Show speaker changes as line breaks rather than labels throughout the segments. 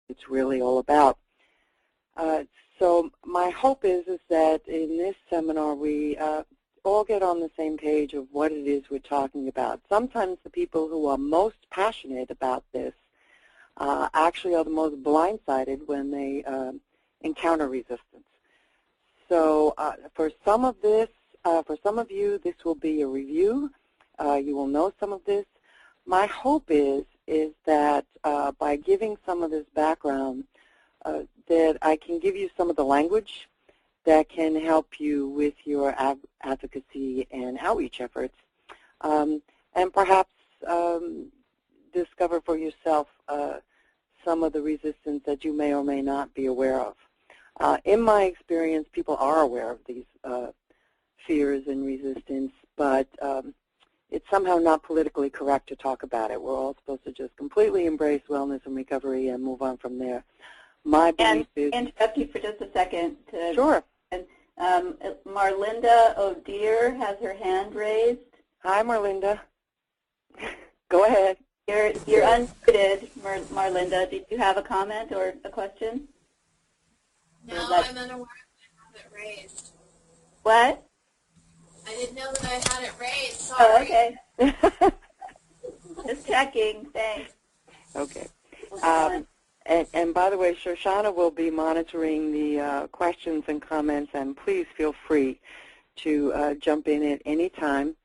it's really all about. So my hope is that in this seminar we all get on the same page of what it is we're talking about. Sometimes the people who are most passionate about this actually are the most blindsided when they encounter resistance. So for some of this, for some of you, this will be a review. You will know some of this. My hope is that by giving some of this background, that I can give you some of the language that can help you with your advocacy and outreach efforts, and perhaps discover for yourself some of the resistance that you may or may not be aware of. In my experience, people are aware of these fears and resistance, but it's somehow not politically correct to talk about it. We're all supposed to just completely embrace wellness and recovery and move on from there. My belief is...
interrupt you for just a second.
Sure.
Marlinda O'Dear has her hand raised.
Hi, Marlinda. Go ahead.
You're unmuted, Marlinda. Did you have a comment or a question?
No, I'm unaware that I have it raised.
What?
I didn't know that I had it raised. Sorry.
Oh, okay. Just checking. Thanks.
Okay. And by the way, Shoshana will be monitoring the questions and comments, and please feel free to jump in at any time.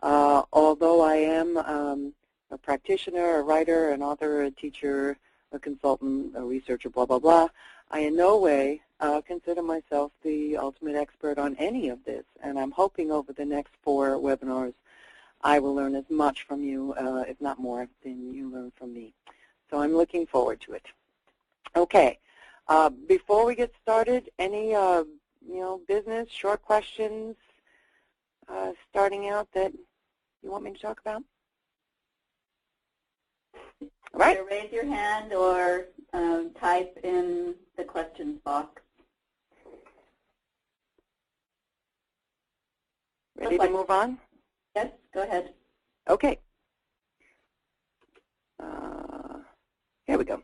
Although I am a practitioner, a writer, an author, a teacher, a consultant, a researcher, blah, blah, blah, I in no way consider myself the ultimate expert on any of this, and I'm hoping over the next 4 webinars I will learn as much from you, if not more, than you learn from me. So I'm looking forward to it. Okay, before we get started, any business, short questions starting out that you want me to talk about? All right.
Either raise your hand or type in the questions box.
Ready to move on?
Yes, go ahead.
Okay. Here we go.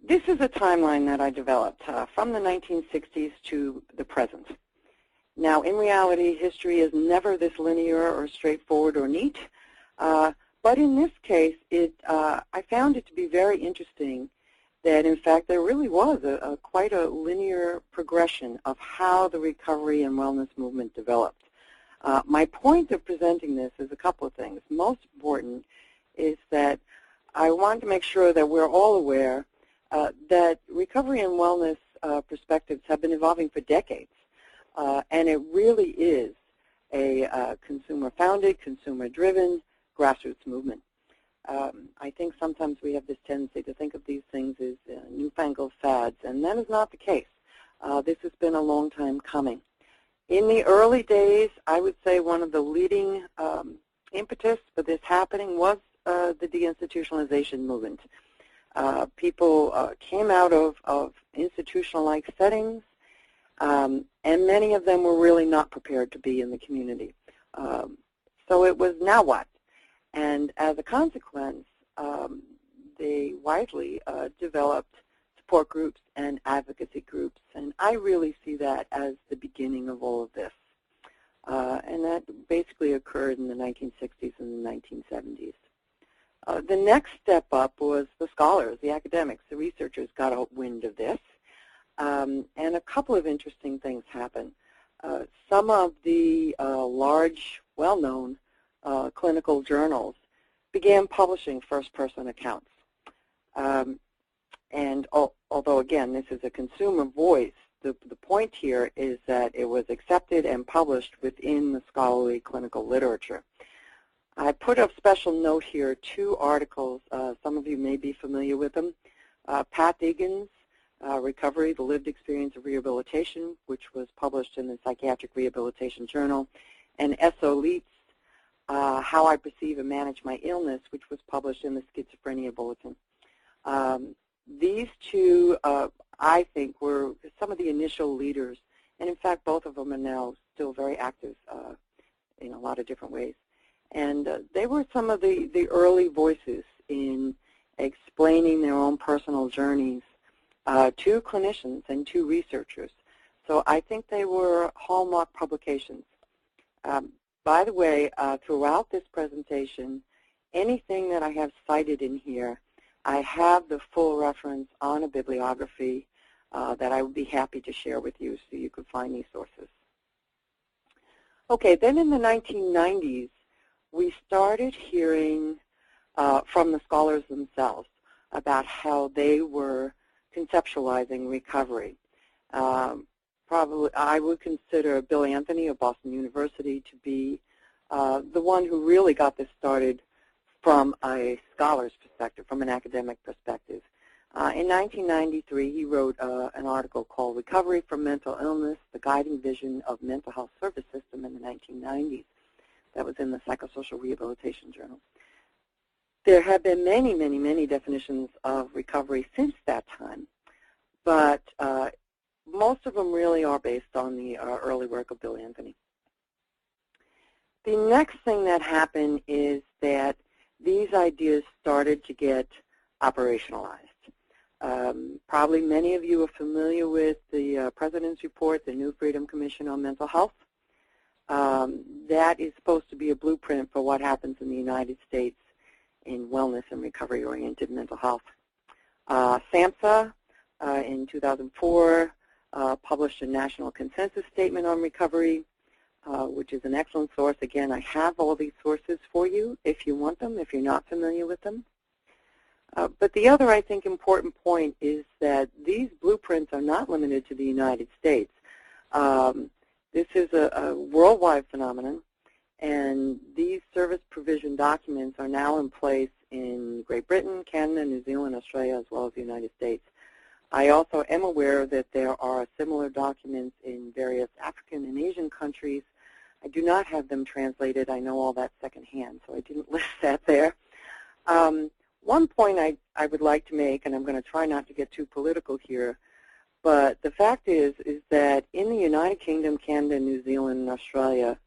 This is a timeline that I developed from the 1960s to the present. Now, in reality, history is never this linear or straightforward or neat, but in this case, I found it to be very interesting that, in fact, there really was quite a linear progression of how the recovery and wellness movement developed. My point of presenting this is a couple of things. Most important is that I want to make sure that we're all aware that recovery and wellness perspectives have been evolving for decades, and it really is a consumer-founded, consumer-driven grassroots movement. I think sometimes we have this tendency to think of these things as newfangled fads, and that is not the case. This has been a long time coming. In the early days, I would say one of the leading impetus for this happening was the deinstitutionalization movement. People came out of institutional-like settings, and many of them were really not prepared to be in the community. So it was, now what? And as a consequence, they widely developed support groups and advocacy groups, and I really see that as the beginning of all of this. And that basically occurred in the 1960s and the 1970s. The next step up was the scholars, the academics, the researchers got a wind of this, and a couple of interesting things happened. Some of the large, well-known clinical journals began publishing first-person accounts. And although, again, this is a consumer voice, the point here is that it was accepted and published within the scholarly clinical literature. I put a special note here, 2 articles. Some of you may be familiar with them. Pat Egan's Recovery, the Lived Experience of Rehabilitation, which was published in the Psychiatric Rehabilitation Journal, and S.O. Leit's How I Perceive and Manage My Illness, which was published in the Schizophrenia Bulletin. These 2, I think, were some of the initial leaders, and in fact, both of them are now still very active in a lot of different ways. And they were some of the early voices in explaining their own personal journeys to clinicians and to researchers. So I think they were hallmark publications. By the way, throughout this presentation, anything that I have cited in here, I have the full reference on a bibliography that I would be happy to share with you so you can find these sources. Okay, then in the 1990s, we started hearing from the scholars themselves about how they were conceptualizing recovery. Probably, I would consider Bill Anthony of Boston University to be the one who really got this started from a scholar's perspective, from an academic perspective. In 1993, he wrote an article called Recovery from Mental Illness, the Guiding Vision of Mental Health Service System in the 1990s. That was in the Psychosocial Rehabilitation Journal. There have been many, many, many definitions of recovery since that time, but most of them really are based on the early work of Bill Anthony. The next thing that happened is that these ideas started to get operationalized. Probably many of you are familiar with the President's Report, the New Freedom Commission on Mental Health. That is supposed to be a blueprint for what happens in the United States in wellness and recovery-oriented mental health. SAMHSA in 2004 published a national consensus statement on recovery, which is an excellent source. Again, I have all these sources for you if you want them, if you're not familiar with them. But the other, I think, important point is that these blueprints are not limited to the United States. This is a worldwide phenomenon, and these service provision documents are now in place in Great Britain, Canada, New Zealand, Australia, as well as the United States. I also am aware that there are similar documents in various African and Asian countries. I do not have them translated. I know all that secondhand, so I didn't list that there. One point I would like to make, and I'm going to try not to get too political here, but the fact is that in the United Kingdom, Canada, New Zealand, and Australia,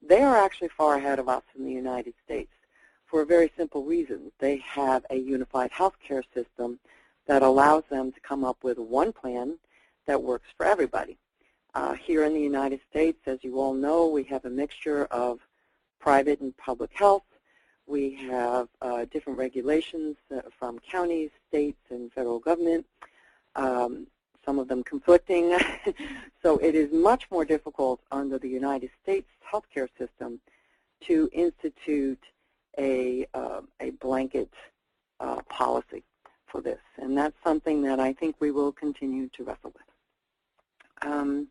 they are actually far ahead of us in the United States for a very simple reason. They have a unified healthcare system that allows them to come up with one plan that works for everybody. Here in the United States, as you all know, we have a mixture of private and public health. We have different regulations from counties, states, and federal government, some of them conflicting. So it is much more difficult under the United States healthcare system to institute a blanket policy for this. And that's something that I think we will continue to wrestle with.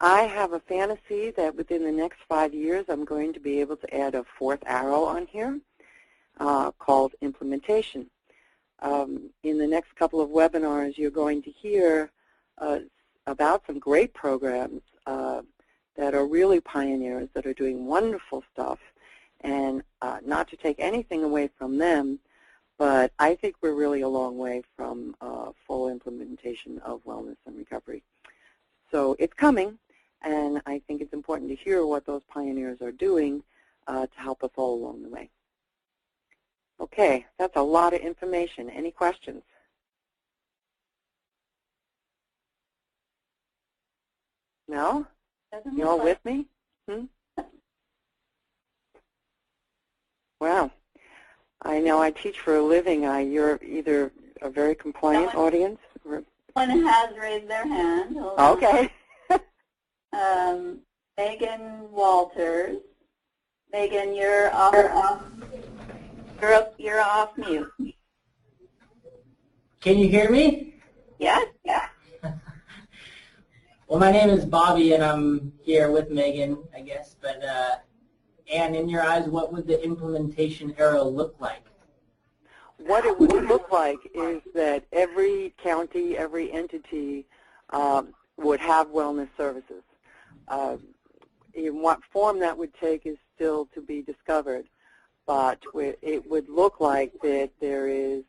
I have a fantasy that within the next 5 years I'm going to be able to add a fourth arrow on here called implementation. In the next couple of webinars you're going to hear about some great programs that are really pioneers, that are doing wonderful stuff, and not to take anything away from them, but I think we're really a long way from full implementation of wellness and recovery. So it's coming, and I think it's important to hear what those pioneers are doing to help us all along the way. Okay, that's a lot of information. Any questions? No? You all with me? Wow. I know I teach for a living. You're either a very compliant audience. Or...
Someone has raised their hand.
Okay.
Megan Walters. Megan, you're off mute.
Can you hear me?
Yes? Yeah.
Well, my name is Bobby, and I'm here with Megan, I guess. But Anne, in your eyes, what would the implementation era look like?
What it would look like is that every county, every entity would have wellness services. In what form that would take is still to be discovered, but it would look like that there is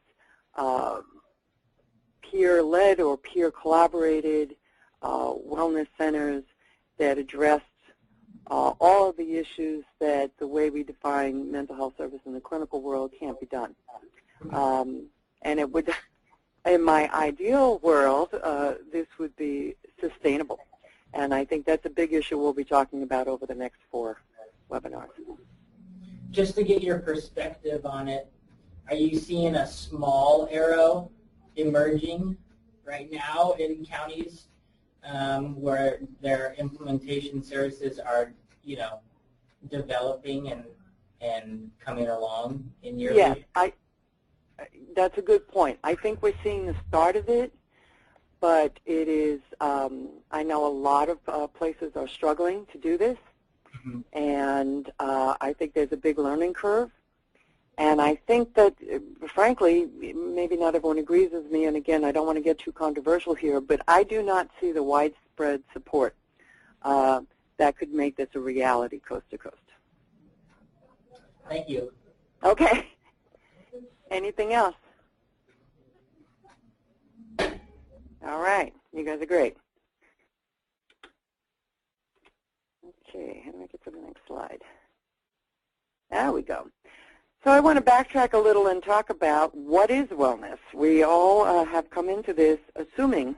peer-led or peer-collaborated wellness centers that address all of the issues that the way we define mental health service in the clinical world can't be done. And it would, in my ideal world, this would be sustainable. And I think that's a big issue we'll be talking about over the next 4 webinars.
Just to get your perspective on it, are you seeing a small arrow emerging right now in counties where their implementation services are, developing and coming along in your view?
Yes, that's a good point. I think we're seeing the start of it, but it is, I know a lot of places are struggling to do this, and I think there's a big learning curve. And I think that, frankly, maybe not everyone agrees with me, and again, I don't want to get too controversial here, but I do not see the widespread support that could make this a reality coast to coast.
Thank you.
Okay. Anything else? All right. You guys are great. Okay, how do I get to the next slide? There we go. So I want to backtrack a little and talk about what is wellness. We all have come into this assuming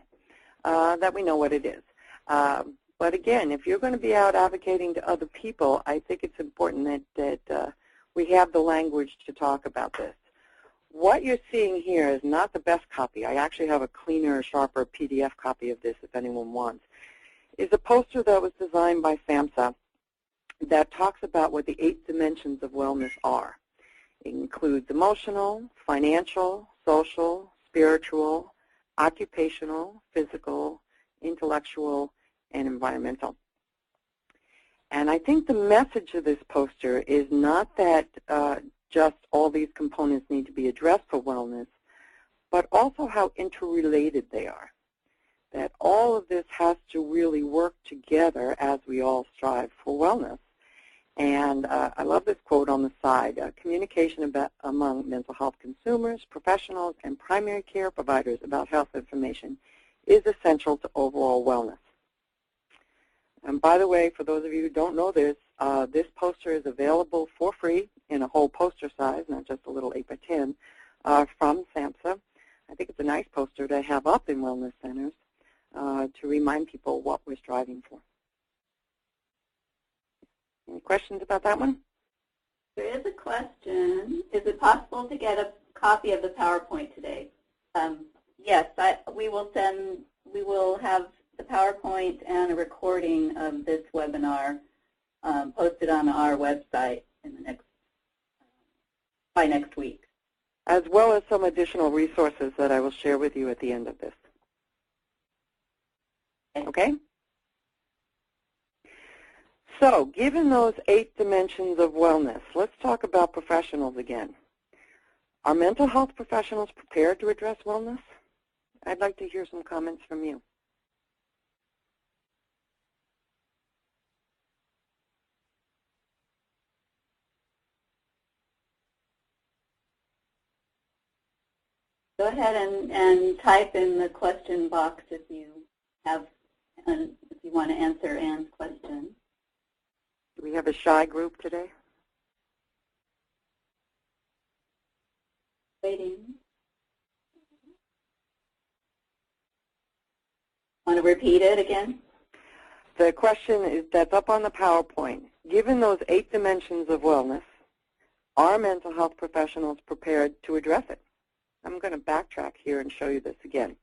that we know what it is. But again, if you're going to be out advocating to other people, I think it's important that we have the language to talk about this. What you're seeing here is not the best copy. I actually have a cleaner, sharper PDF copy of this if anyone wants. It's a poster that was designed by SAMHSA that talks about what the 8 dimensions of wellness are. It includes emotional, financial, social, spiritual, occupational, physical, intellectual, and environmental. And I think the message of this poster is not that just all these components need to be addressed for wellness, but also how interrelated they are. That all of this has to really work together as we all strive for wellness. And I love this quote on the side. Communication among mental health consumers, professionals, and primary care providers about health information is essential to overall wellness. And by the way, for those of you who don't know this, this poster is available for free in a whole poster size, not just a little 8x10, from SAMHSA. I think it's a nice poster to have up in wellness centers to remind people what we're striving for. Any questions about that one?
There is a question. Is it possible to get a copy of the PowerPoint today? Yes, we will have the PowerPoint and a recording of this webinar posted on our website in the by next week.
As well as some additional resources that I will share with you at the end of this. Okay? So, given those 8 dimensions of wellness, let's talk about professionals again. Are mental health professionals prepared to address wellness? I'd like to hear some comments from you.
Go ahead and type in the question box if you have, if you want to answer Anne's question.
Do we have a shy group today?
Waiting. Want to repeat it again?
The question is that's up on the PowerPoint. Given those 8 dimensions of wellness, are mental health professionals prepared to address it? I'm going to backtrack here and show you this again.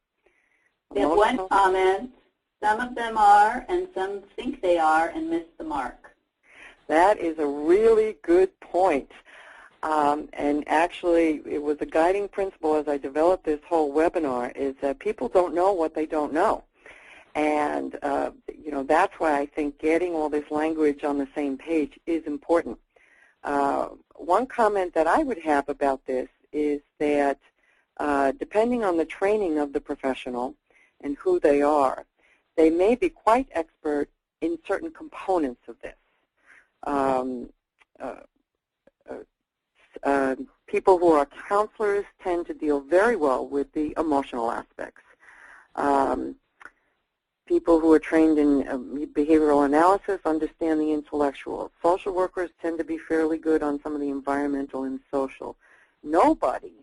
We have one comment. Some of them are, and some think they are and miss the mark.
That is a really good point. And actually, it was a guiding principle as I developed this whole webinar is that people don't know what they don't know. And, that's why I think getting all this language on the same page is important. One comment that I would have about this is that depending on the training of the professional and who they are, they may be quite expert in certain components of this. People who are counselors tend to deal very well with the emotional aspects. People who are trained in behavioral analysis understand the intellectual. Social workers tend to be fairly good on some of the environmental and social. Nobody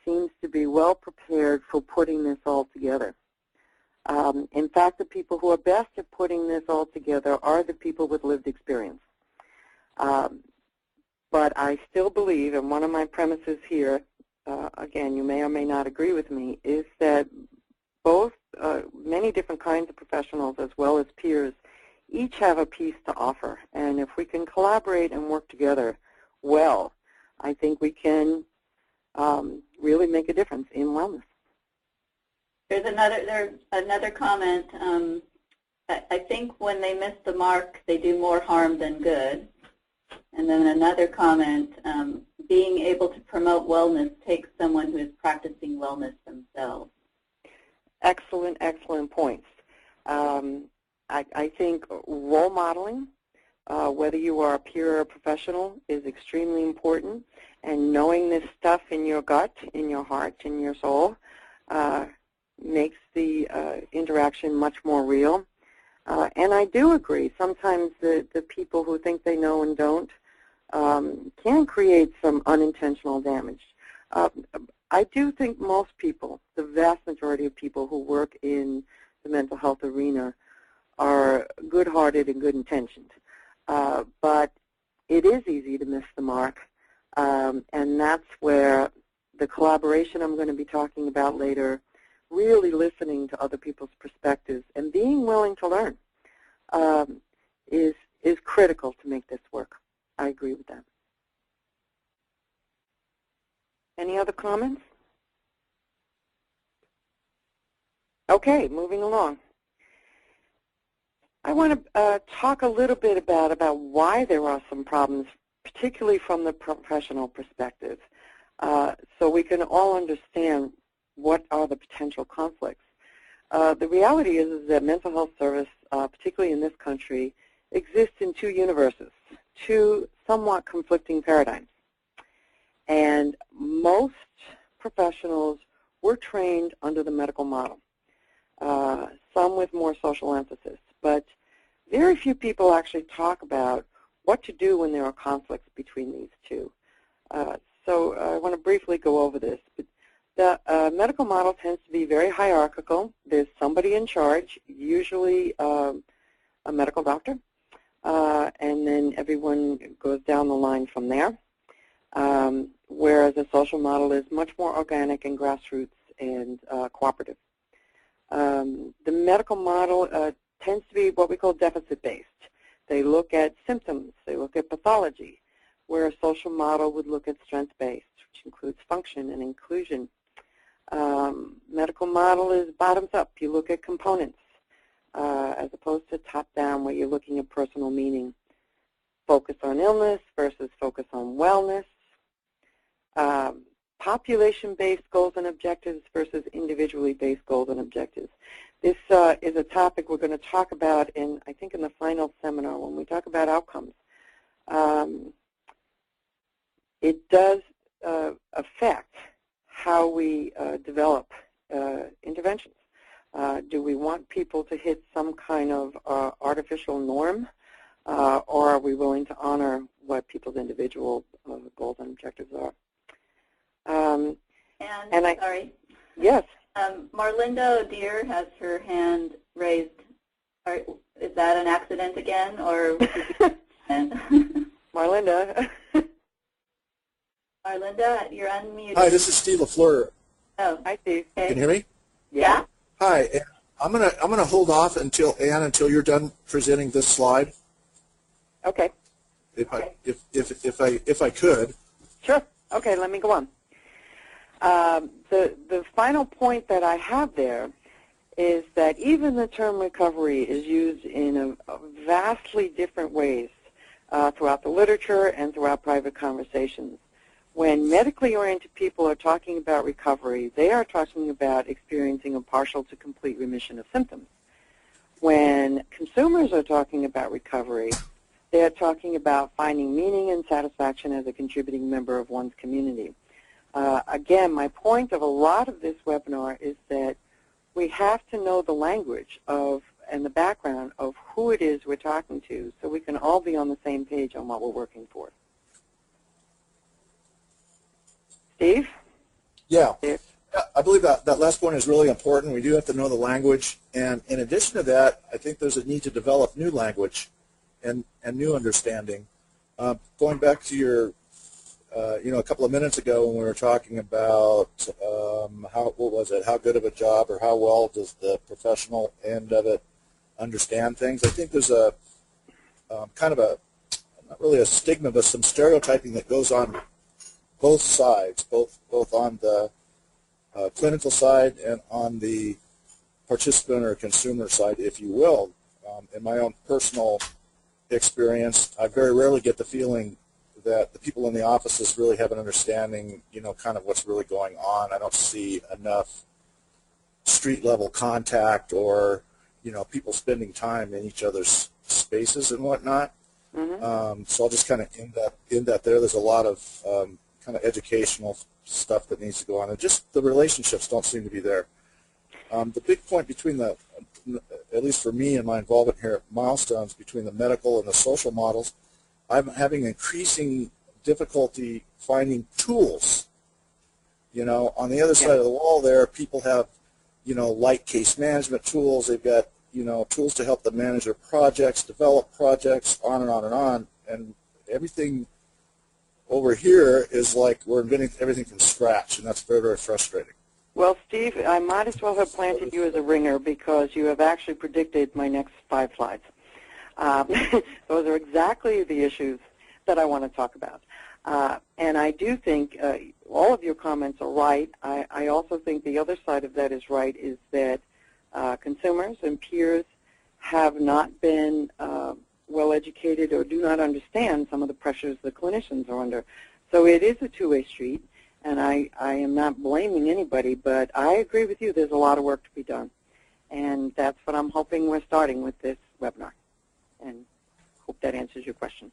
seems to be well prepared for putting this all together. In fact, the people who are best at putting this all together are the people with lived experience. But I still believe, and one of my premises here, again, you may or may not agree with me, is that both many different kinds of professionals as well as peers each have a piece to offer. And if we can collaborate and work together well, I think we can really make a difference in wellness.
There's another comment. I think when they miss the mark, they do more harm than good. And then another comment, being able to promote wellness takes someone who is practicing wellness themselves.
Excellent, excellent points. I think role modeling, whether you are a peer or a professional, is extremely important. And knowing this stuff in your gut, in your heart, in your soul, makes the interaction much more real. And I do agree, sometimes the people who think they know and don't can create some unintentional damage. I do think most people, the vast majority of people who work in the mental health arena, are good-hearted and good-intentioned. But it is easy to miss the mark, and that's where the collaboration I'm going to be talking about later, really listening to other people's perspectives and being willing to learn is critical to make this work. I agree with that. Any other comments? Okay, moving along. I want to talk a little bit about why there are some problems, particularly from the professional perspective, so we can all understand what are the potential conflicts. The reality is that mental health service, particularly in this country, exists in two universes, two somewhat conflicting paradigms. And most professionals were trained under the medical model, some with more social emphasis. But very few people actually talk about what to do when there are conflicts between these two. So I want to briefly go over this. But the medical model tends to be very hierarchical. There's somebody in charge, usually a medical doctor, and then everyone goes down the line from there. Whereas a social model is much more organic and grassroots and cooperative. The medical model tends to be what we call deficit-based. They look at symptoms, they look at pathology, where a social model would look at strength-based, which includes function and inclusion. Medical model is bottoms-up. You look at components as opposed to top-down, where you're looking at personal meaning. Focus on illness versus focus on wellness. Population-based goals and objectives versus individually-based goals and objectives. This is a topic we're going to talk about in, I think, in the final seminar when we talk about outcomes. It does affect how we develop interventions. Do we want people to hit some kind of artificial norm, or are we willing to honor what people's individual goals and objectives are?
Sorry.
Yes.
Marlinda O'Dear has her hand raised. Is that an accident again, or?
Marlinda.
Marlinda, you're unmuted.
Hi, this is Steve LaFleur.
Oh,
Hi, Steve.
okay.
Can you hear me?
Yeah.
Hi. I'm gonna hold off until Ann, until you're done presenting this slide.
Okay.
If I could.
Sure. Okay, let me go on. The final point that I have there is that even the term recovery is used in a vastly different ways throughout the literature and throughout private conversations. When medically oriented people are talking about recovery, they are talking about experiencing a partial to complete remission of symptoms. When consumers are talking about recovery, they are talking about finding meaning and satisfaction as a contributing member of one's community. Again, my point of a lot of this webinar is that we have to know the language of and the background of who it is we're talking to so we can all be on the same page on what we're working for. Steve?
Yeah, I believe that last point is really important. We do have to know the language, and in addition to that, I think there's a need to develop new language and new understanding. Going back to your, a couple of minutes ago when we were talking about how good of a job or how well does the professional end of it understand things. I think there's a kind of a, not really a stigma, but some stereotyping that goes on both sides, both on the clinical side and on the participant or consumer side, if you will. In my own personal experience, I very rarely get the feeling that the people in the offices really have an understanding, kind of what's really going on. I don't see enough street-level contact or, people spending time in each other's spaces and whatnot. Mm-hmm. So I'll just kind of end that there. There's a lot of kind of educational stuff that needs to go on, and just the relationships don't seem to be there. The big point between at least for me and my involvement here at Milestones, between the medical and the social models, I'm having increasing difficulty finding tools. On the other side of the wall there, people have, light case management tools. They've got, tools to help them manage their projects, develop projects, on and on and on. And everything over here is like we're inventing everything from scratch, and that's very, very frustrating.
Well, Steve, I might as well have planted you as a ringer because you have actually predicted my next 5 slides. Those are exactly the issues that I want to talk about. And I do think all of your comments are right. I also think the other side of that is right, is that consumers and peers have not been well educated or do not understand some of the pressures the clinicians are under. So it is a two-way street, and I am not blaming anybody, but I agree with you. There's a lot of work to be done. And that's what I'm hoping we're starting with this webinar. And hope that answers your question.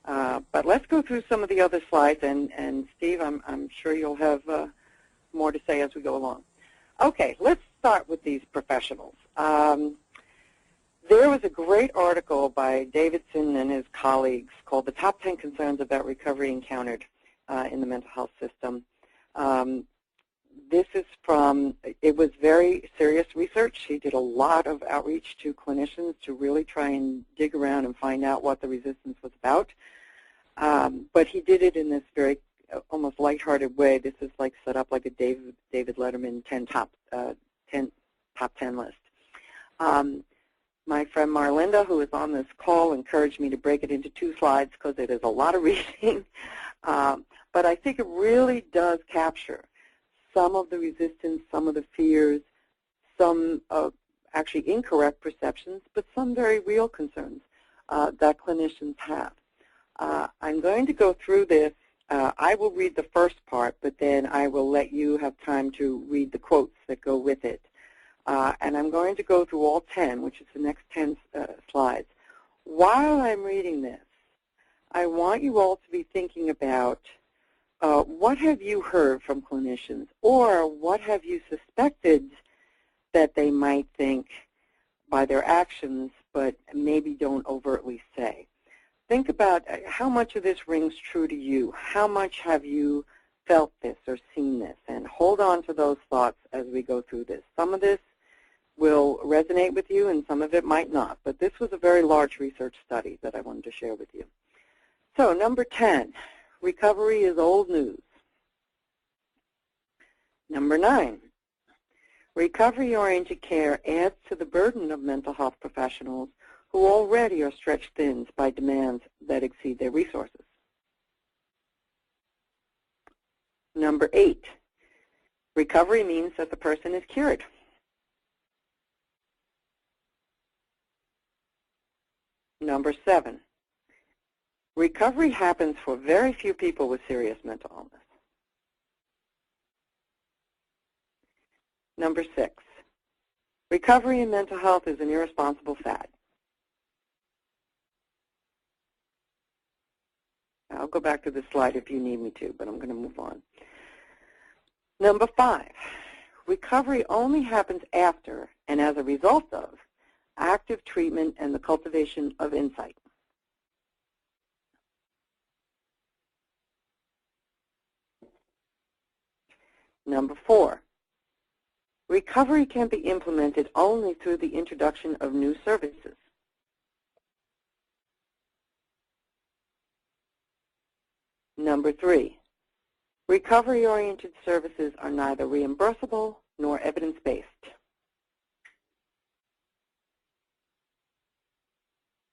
But let's go through some of the other slides, and Steve, I'm sure you'll have more to say as we go along. Okay, let's start with these professionals. There was a great article by Davidson and his colleagues called The Top 10 Concerns About Recovery Encountered in the Mental Health System. This is it was very serious research. He did a lot of outreach to clinicians to really try and dig around and find out what the resistance was about. But he did it in this very almost lighthearted way. This is like set up like a David Letterman top 10 list. My friend Marlinda, who is on this call, encouraged me to break it into 2 slides because it is a lot of reading. But I think it really does capture some of the resistance, some of the fears, some actually incorrect perceptions, but some very real concerns that clinicians have. I'm going to go through this. I will read the first part, but then I will let you have time to read the quotes that go with it. And I'm going to go through all 10, which is the next 10 slides. While I'm reading this, I want you all to be thinking about what have you heard from clinicians, or what have you suspected that they might think by their actions, but maybe don't overtly say. Think about how much of this rings true to you. How much have you felt this or seen this? And hold on to those thoughts as we go through this. Some of this will resonate with you, and some of it might not. But this was a very large research study that I wanted to share with you. So number 10, recovery is old news. Number 9, recovery-oriented care adds to the burden of mental health professionals who already are stretched thin by demands that exceed their resources. Number 8, recovery means that the person is cured. Number 7, recovery happens for very few people with serious mental illness. Number 6, recovery in mental health is an irresponsible fad. I'll go back to this slide if you need me to, but I'm going to move on. Number 5, recovery only happens after and as a result of active treatment and the cultivation of insight. Number 4, recovery can be implemented only through the introduction of new services. Number 3, recovery-oriented services are neither reimbursable nor evidence-based.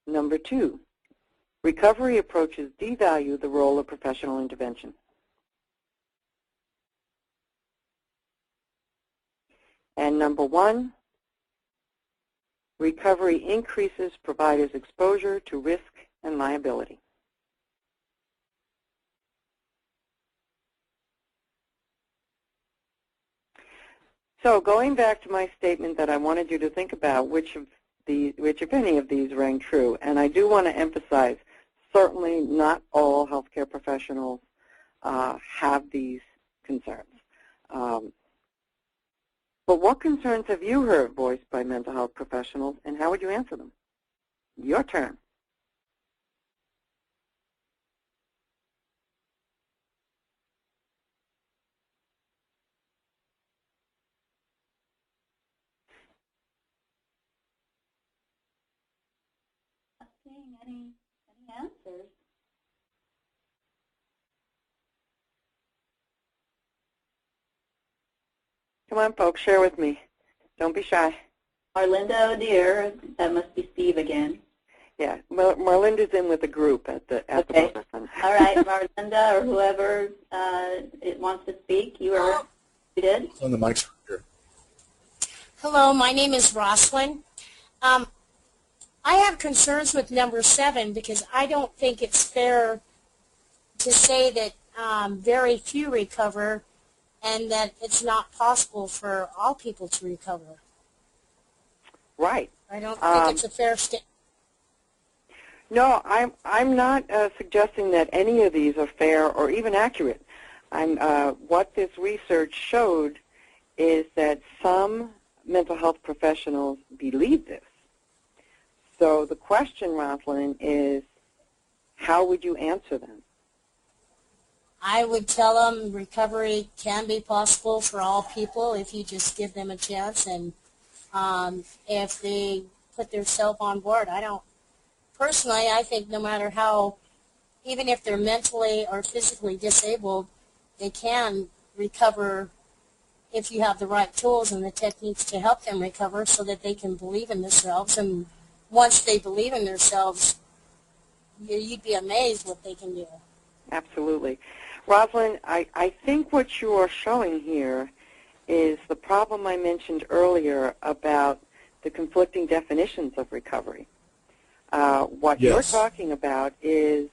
Number 2, recovery approaches devalue the role of professional intervention. And number 1, recovery increases providers' exposure to risk and liability. So going back to my statement that I wanted you to think about which if any of these rang true, and I do want to emphasize, certainly not all healthcare professionals have these concerns. But what concerns have you heard voiced by mental health professionals, and how would you answer them? Your turn.
Not seeing any answers.
Come on, folks, share with me. Don't be shy.
Marlinda O'Dear, that must be Steve again.
Yeah, Marlinda's in with the group at the
Okay.
moment.
All right, Marlinda or whoever it wants to speak, you did.
On the mics here.
Hello, my name is Roslyn. I have concerns with number 7 because I don't think it's fair to say that very few recover and that it's not possible for all people to recover.
Right.
I don't think it's a fair statement.
No, I'm not suggesting that any of these are fair or even accurate. What this research showed is that some mental health professionals believe this. So the question, Rosalind, is how would you answer them?
I would tell them recovery can be possible for all people if you just give them a chance, and if they put themselves on board. Personally, I think no matter how, even if they're mentally or physically disabled, they can recover if you have the right tools and the techniques to help them recover so that they can believe in themselves. And once they believe in themselves, you'd be amazed what they can do.
Absolutely. Rosalind, I think what you are showing here is the problem I mentioned earlier about the conflicting definitions of recovery. What you're talking about is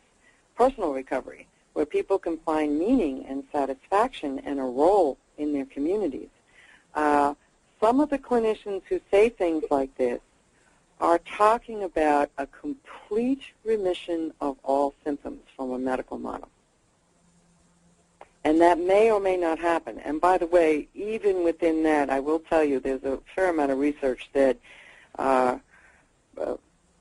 personal recovery, where people can find meaning and satisfaction and a role in their communities. Some of the clinicians who say things like this are talking about a complete remission of all symptoms from a medical model. And that may or may not happen. And by the way, even within that, I will tell you there's a fair amount of research that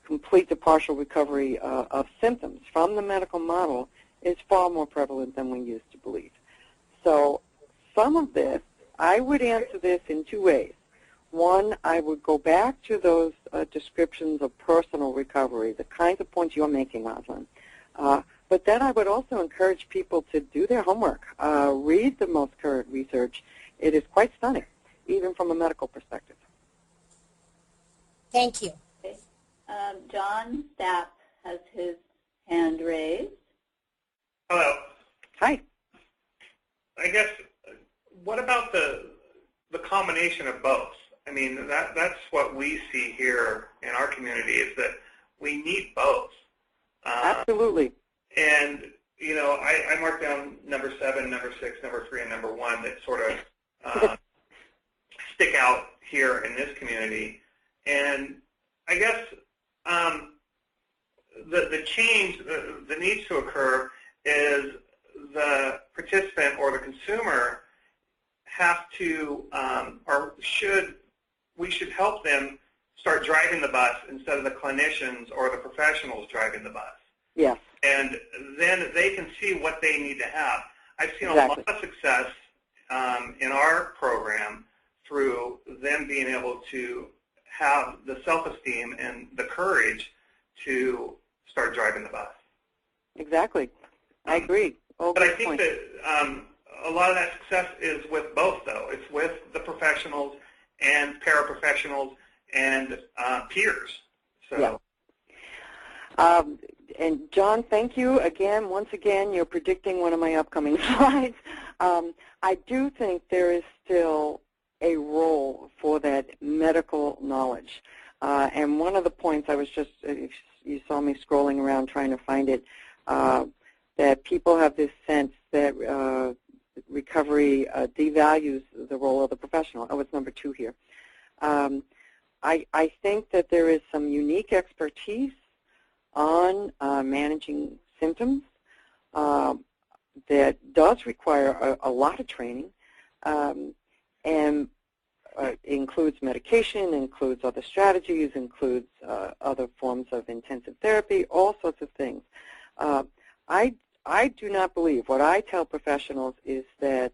complete to partial recovery of symptoms from the medical model is far more prevalent than we used to believe. So some of this, I would answer this in 2 ways. One, I would go back to those descriptions of personal recovery, the kinds of points you're making, Rosalind. But then I would also encourage people to do their homework, read the most current research. It is quite stunning, even from a medical perspective.
Thank you.
Okay. John Stapp has his hand raised.
Hello.
Hi.
I guess, what about the combination of both? I mean, that's what we see here in our community is that we need both.
Absolutely.
And, you know, I marked down number 7, number 6, number 3, and number 1 that sort of stick out here in this community. And I guess the change that needs to occur is the participant or the consumer have to, we should help them start driving the bus instead of the clinicians or the professionals driving the bus.
Yes.
And then they can see what they need to have. I've seen
Exactly.
a lot of success in being able to have the self-esteem and the courage to start driving the bus.
Exactly. I agree.
But I think that a lot of that success is with both, though. It's with the professionals and paraprofessionals and peers. So.
Yeah. And John, thank you again. Once again, you're predicting one of my upcoming slides. I do think there is still a role for that medical knowledge. And one of the points I was just, you saw me scrolling around trying to find it, that people have this sense that recovery devalues the role of the professional. Oh, it's number 2 here. I think that there is some unique expertise on managing symptoms that does require a lot of training, and includes medication, includes other strategies, includes other forms of intensive therapy, all sorts of things. I do not believe, what I tell professionals is that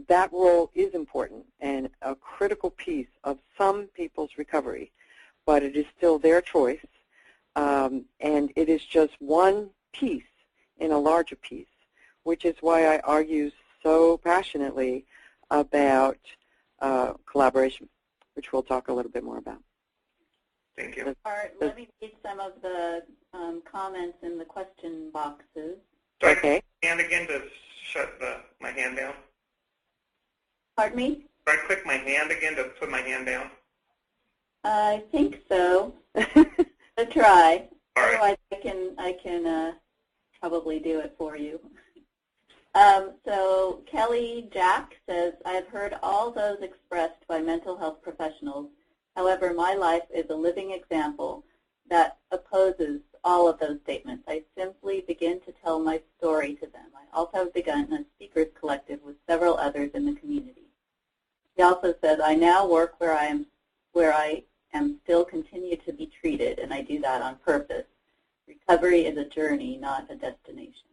that role is important and a critical piece of some people's recovery, but it is still their choice, and it is just one piece in a larger piece, which is why I argue so passionately about collaboration, which we'll talk a little bit more about.
Thank you.
Let me read some of the comments in the question boxes.
Do I click my hand again to shut my hand down?
Pardon me?
Do I click my hand again to put my hand down?
I think so. I'll try.
All right.
Otherwise, I can probably do it for you. So Kelly Jack says, I've heard all those expressed by mental health professionals. However, my life is a living example that opposes all of those statements. I simply begin to tell my story to them. I also have begun a speakers collective with several others in the community. He also says, I now work where I am still continue to be treated, and I do that on purpose. Recovery is a journey, not a destination.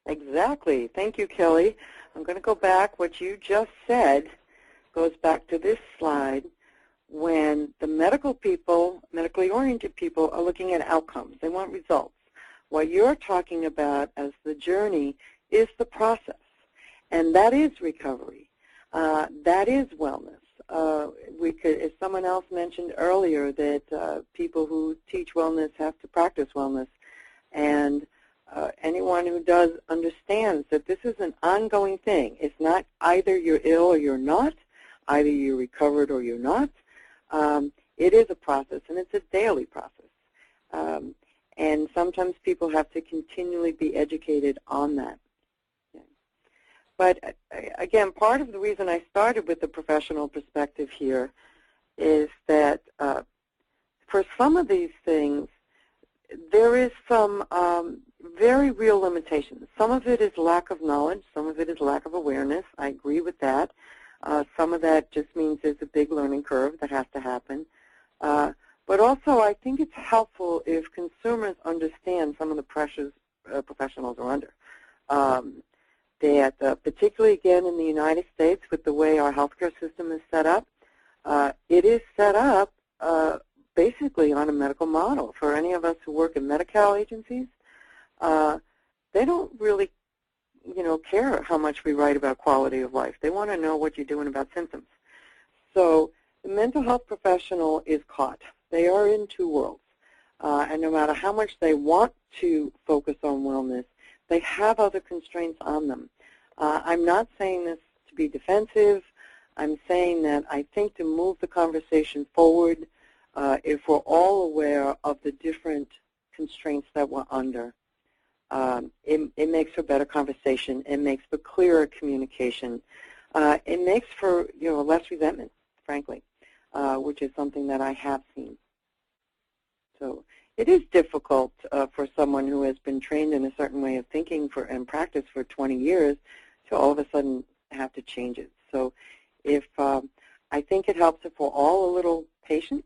Exactly. Thank you, Kelly. I'm going to go back. What you just said goes back to this slide when the medical people, medically oriented people, are looking at outcomes. They want results. What you're talking about as the journey is the process, and that is recovery. That is wellness. As someone else mentioned earlier, that people who teach wellness have to practice wellness, and anyone who does understands that this is an ongoing thing. It's not either you're ill or you're not, either you're recovered or you're not. It is a process, and it's a daily process. And sometimes people have to continually be educated on that. Yeah. But again, part of the reason I started with the professional perspective here is that for some of these things, there is some very real limitations. Some of it is lack of knowledge. Some of it is lack of awareness. I agree with that. Some of that just means there's a big learning curve that has to happen. But also, I think it's helpful if consumers understand some of the pressures professionals are under. That particularly, again, in the United States, with the way our healthcare system is set up, it is set up basically on a medical model. For any of us who work in Medi-Cal agencies, they don't really care how much we write about quality of life. They want to know what you're doing about symptoms. So the mental health professional is caught. They are in two worlds. And no matter how much they want to focus on wellness, they have other constraints on them. I'm not saying this to be defensive. I'm saying that I think to move the conversation forward, if we're all aware of the different constraints that we're under, it makes for better conversation. It makes for clearer communication. It makes for less resentment, frankly, which is something that I have seen. So it is difficult for someone who has been trained in a certain way of thinking and practice for 20 years to all of a sudden have to change it. So if I think it helps if we're all a little patient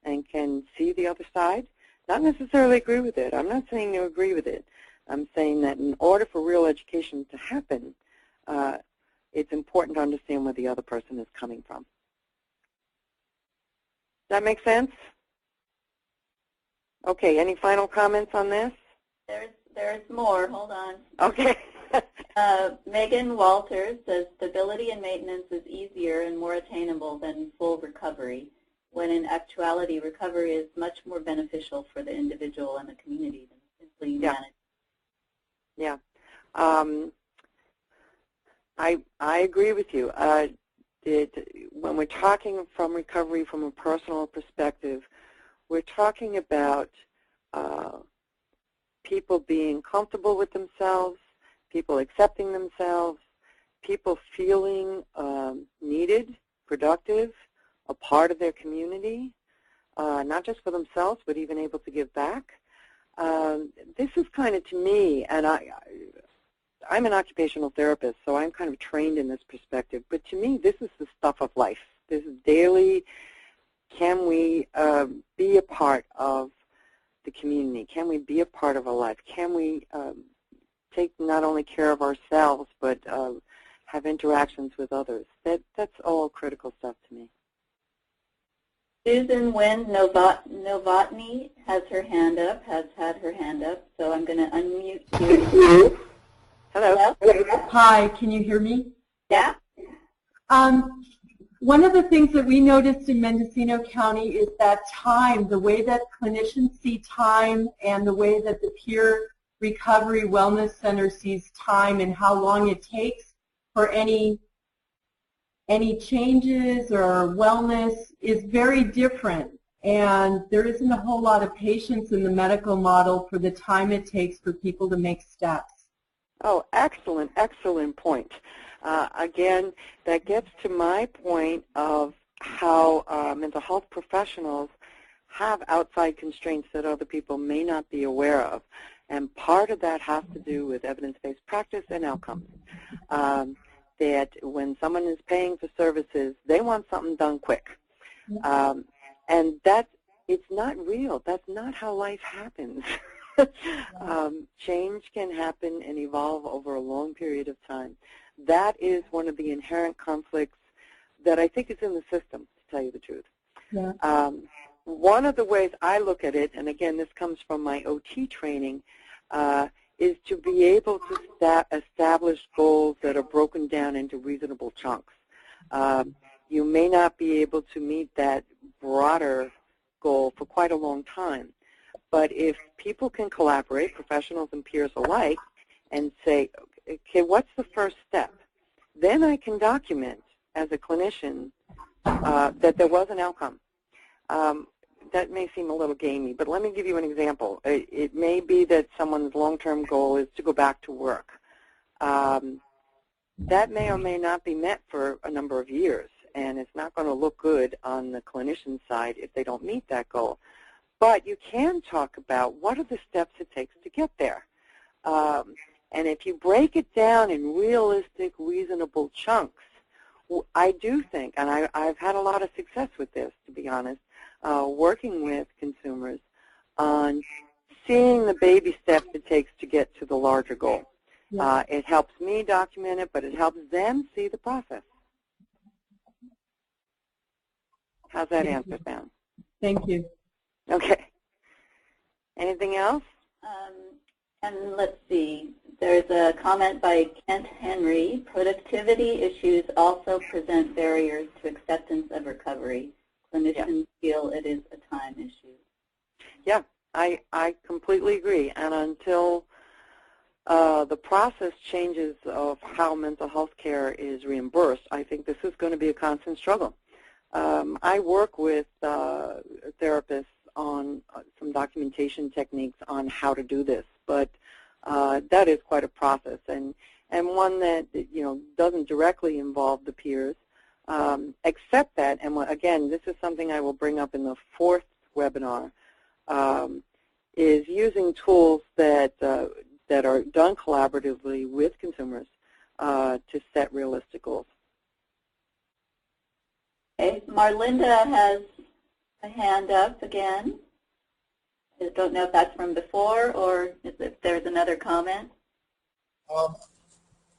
and can see the other side, not necessarily agree with it. I'm not saying you agree with it. I'm saying that in order for real education to happen, it's important to understand where the other person is coming from. that make sense? Okay, any final comments on this?
There's more. Hold on.
Okay.
Megan Walters says stability and maintenance is easier and more attainable than full recovery, when in actuality recovery is much more beneficial for the individual and the community than simply managing.
Yeah. I agree with you. When we're talking from recovery from a personal perspective, we're talking about people being comfortable with themselves, people accepting themselves, people feeling needed, productive, a part of their community, not just for themselves, but even able to give back. This is kind of, to me, and I'm an occupational therapist, so I'm kind of trained in this perspective, but to me, this is the stuff of life. This is daily. Can we be a part of the community? Can we be a part of a life? Can we take not only care of ourselves, but have interactions with others? That's all critical stuff to me.
Susan Wynn Novotny has had her hand up, so I'm going to unmute you.
Hello.
Hi, can you hear me?
Yeah.
One of the things that we noticed in Mendocino County is that time, the way that clinicians see time and the way that the peer recovery wellness center sees time and how long it takes for any changes or wellness is very different. And there isn't a whole lot of patience in the medical model for the time it takes for people to make steps.
Oh, excellent, excellent point. Again, that gets to my point of how mental health professionals have outside constraints that other people may not be aware of. And part of that has to do with evidence-based practice and outcomes. That when someone is paying for services, they want something done quick. And it's not real. That's not how life happens. Change can happen and evolve over a long period of time. That is one of the inherent conflicts that I think is in the system, to tell you the truth.
Yeah.
One of the ways I look at it, and again, this comes from my OT training, is to be able to establish goals that are broken down into reasonable chunks. You may not be able to meet that broader goal for quite a long time, but if people can collaborate, professionals and peers alike, and say, okay, what's the first step? Then I can document as a clinician that there was an outcome. That may seem a little gamey, but let me give you an example. It may be that someone's long-term goal is to go back to work. That may or may not be met for a number of years, and it's not going to look good on the clinician side if they don't meet that goal. But you can talk about what are the steps it takes to get there. And if you break it down in realistic, reasonable chunks, I do think, and I've had a lot of success with this, to be honest, working with consumers on seeing the baby steps it takes to get to the larger goal. Yeah. It helps me document it, but it helps them see the process. How's that answer sound?
Thank you.
Okay. Anything else?
And let's see. There's a comment by Kent Henry. Productivity issues also present barriers to acceptance of recovery. Clinicians feel it is a time issue.
Yeah, I completely agree. And until the process changes of how mental health care is reimbursed, I think this is going to be a constant struggle. I work with therapists on some documentation techniques on how to do this, but that is quite a process, and one that doesn't directly involve the peers, except that, and again, this is something I will bring up in the 4th webinar, is using tools that are done collaboratively with consumers to set realistic goals.
Okay, Marlinda has a hand up again. I don't know if that's from before or if there's another comment.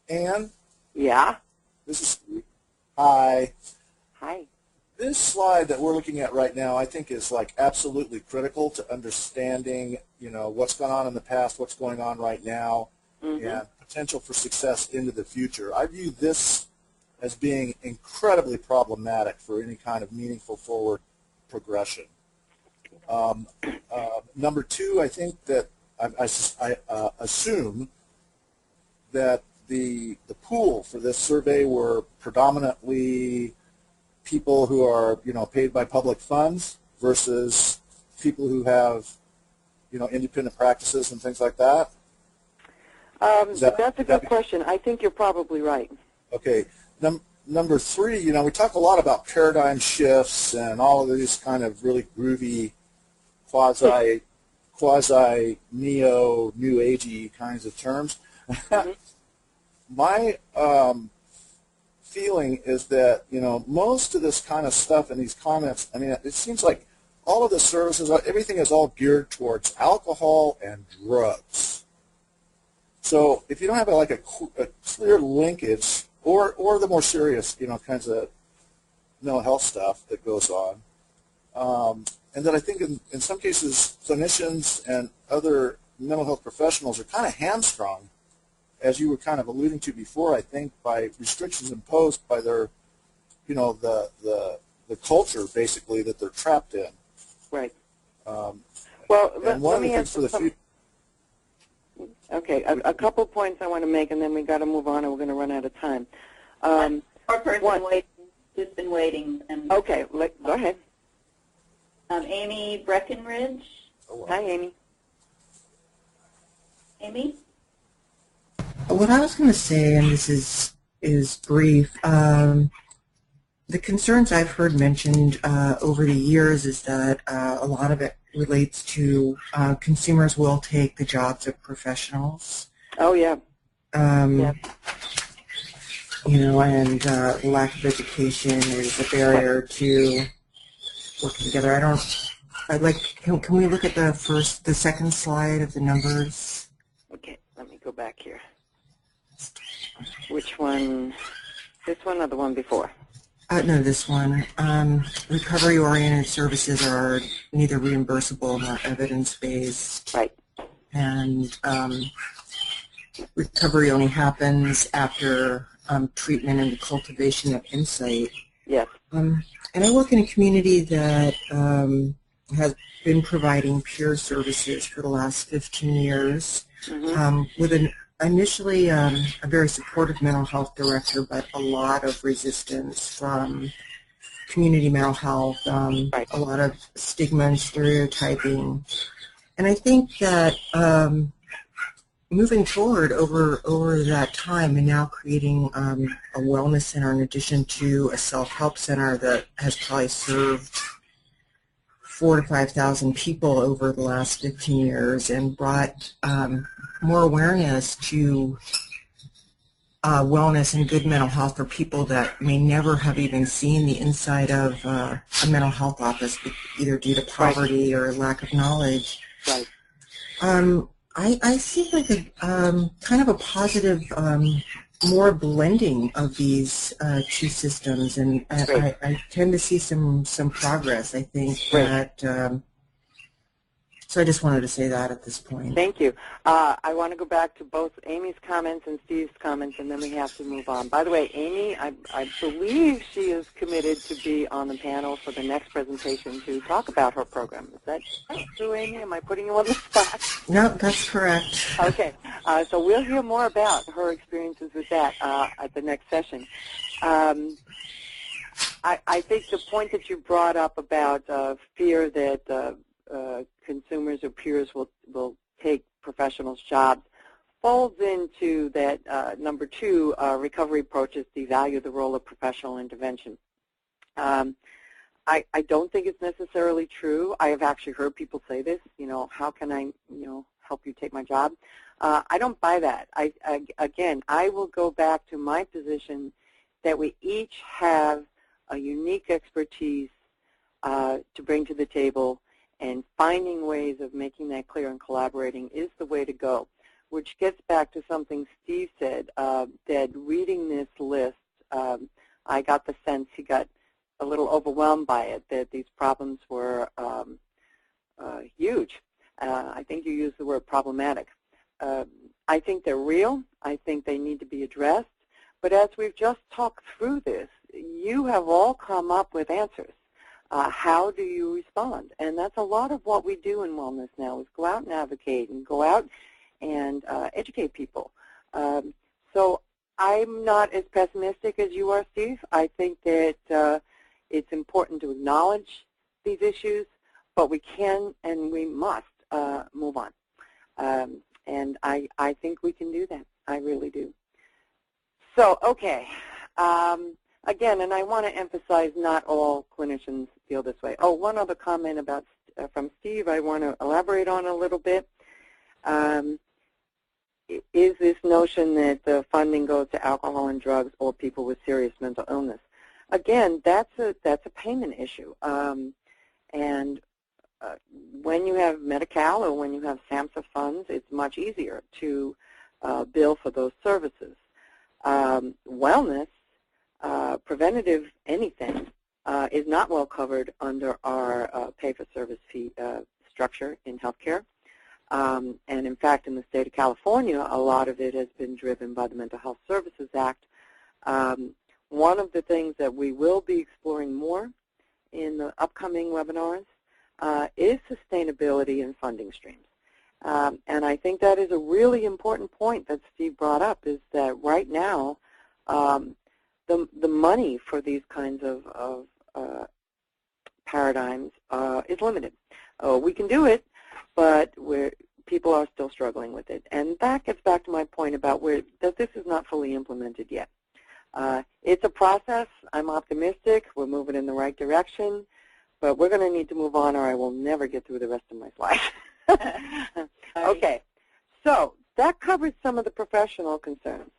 Anne?
Yeah?
This is Steve. Hi.
Hi.
This slide that we're looking at right now, I think, is like absolutely critical to understanding, what's gone on in the past, what's going on right now, and potential for success into the future. I view this as being incredibly problematic for any kind of meaningful forward progression. Number two, I think that I assume that the pool for this survey were predominantly people who are, paid by public funds versus people who have, independent practices and things like that?
That's a good question. I think you're probably right.
Okay. Number three, we talk a lot about paradigm shifts and all of these kind of really groovy quasi neo new agey kinds of terms. My feeling is that most of this kind of stuff in these comments, it seems like all of the services, everything is all geared towards alcohol and drugs. So if you don't have a clear linkage, or the more serious kinds of mental health stuff that goes on, and that I think in some cases clinicians and other mental health professionals are kind of hamstrung, as you were kind of alluding to before, I think, by restrictions imposed by their, the culture, basically, that they're trapped in.
Right.
Well,
let me answer something. Okay, a couple points I want to make, and then we got to move on, and we're going to run out of time.
Our person who's been waiting.
Okay, go ahead.
Amy Breckenridge.
Oh, wow.
Hi, Amy.
Amy?
What I was going to say, and this is brief, the concerns I've heard mentioned over the years is that a lot of it relates to consumers will take the jobs of professionals.
Oh, yeah.
And lack of education is a barrier to working together. Can we look at the second slide of the numbers?
Okay, let me go back here. Which one? This one or the one before?
No, this one. Recovery-oriented services are neither reimbursable nor evidence-based.
Right.
And recovery only happens after treatment and the cultivation of insight.
Yes.
And I work in a community that has been providing peer services for the last 15 years with initially a very supportive mental health director, but a lot of resistance from community mental health, a lot of stigma and stereotyping. And I think that moving forward over that time and now creating a wellness center in addition to a self-help center that has probably served 4,000 to 5,000 people over the last 15 years and brought more awareness to wellness and good mental health for people that may never have even seen the inside of a mental health office, either due to poverty or lack of knowledge.
Right.
I see like a kind of a positive, more blending of these two systems, and I tend to see some progress. I think that. So I just wanted to say that at this point.
Thank you. I want to go back to both Amy's comments and Steve's comments, and then we have to move on. By the way, Amy, I believe she is committed to be on the panel for the next presentation to talk about her program. Is that true, Amy? Am I putting you on the spot?
No, that's correct.
Okay. So we'll hear more about her experiences with that at the next session. I think the point that you brought up about fear that consumers or peers will take professionals' jobs folds into that number two, recovery approaches devalue the role of professional intervention. I don't think it's necessarily true. I have actually heard people say this, how can I, help you take my job? I don't buy that. Again, I will go back to my position that we each have a unique expertise to bring to the table, and finding ways of making that clear and collaborating is the way to go, which gets back to something Steve said, that reading this list, I got the sense he got a little overwhelmed by it, that these problems were huge. I think you used the word problematic. I think they're real. I think they need to be addressed. But as we've just talked through this, you have all come up with answers. How do you respond? And that's a lot of what we do in wellness now, is go out and advocate and go out and educate people. So I'm not as pessimistic as you are, Steve. I think that it's important to acknowledge these issues, but we can and we must move on. And I think we can do that. I really do. So, okay. Again, and I want to emphasize not all clinicians feel this way. Oh, one other comment about from Steve I want to elaborate on a little bit. Is this notion that the funding goes to alcohol and drugs or people with serious mental illness? Again, that's a payment issue. And when you have Medi-Cal or when you have SAMHSA funds, it's much easier to bill for those services. Wellness, preventative anything, is not well covered under our pay-for-service fee structure in healthcare. And in fact, in the state of California, a lot of it has been driven by the Mental Health Services Act. One of the things that we will be exploring more in the upcoming webinars is sustainability and funding streams. And I think that is a really important point that Steve brought up, is that right now the money for these kinds of paradigms is limited. We can do it, but people are still struggling with it. And that gets back to my point about that this is not fully implemented yet. It's a process. I'm optimistic. We're moving in the right direction. But we're going to need to move on, or I will never get through the rest of my slides. Okay. So that covers some of the professional concerns.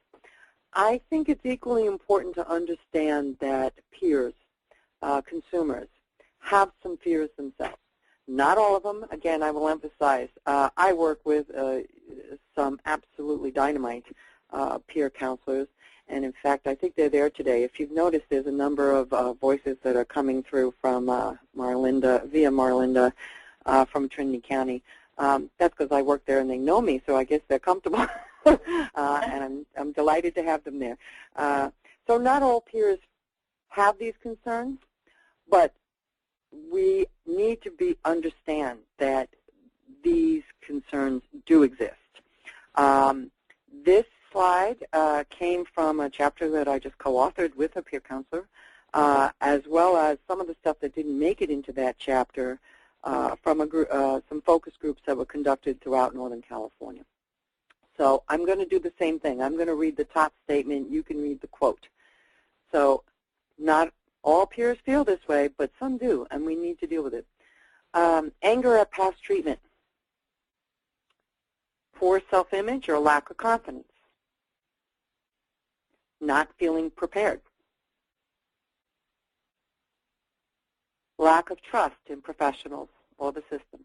I think it's equally important to understand that peers, consumers, have some fears themselves. Not all of them. Again, I will emphasize, I work with some absolutely dynamite peer counselors, and in fact, I think they're there today. If you've noticed, there's a number of voices that are coming through from via Marlinda from Trinity County. That's because I work there and they know me, so I guess they're comfortable. And I'm delighted to have them there. So not all peers have these concerns, but we need to understand that these concerns do exist. This slide came from a chapter that I just co-authored with a peer counselor, as well as some of the stuff that didn't make it into that chapter from some focus groups that were conducted throughout Northern California. So I'm going to do the same thing. I'm going to read the top statement. You can read the quote. So not all peers feel this way, but some do, and we need to deal with it. Anger at past treatment, poor self-image or lack of confidence, not feeling prepared, lack of trust in professionals or the system,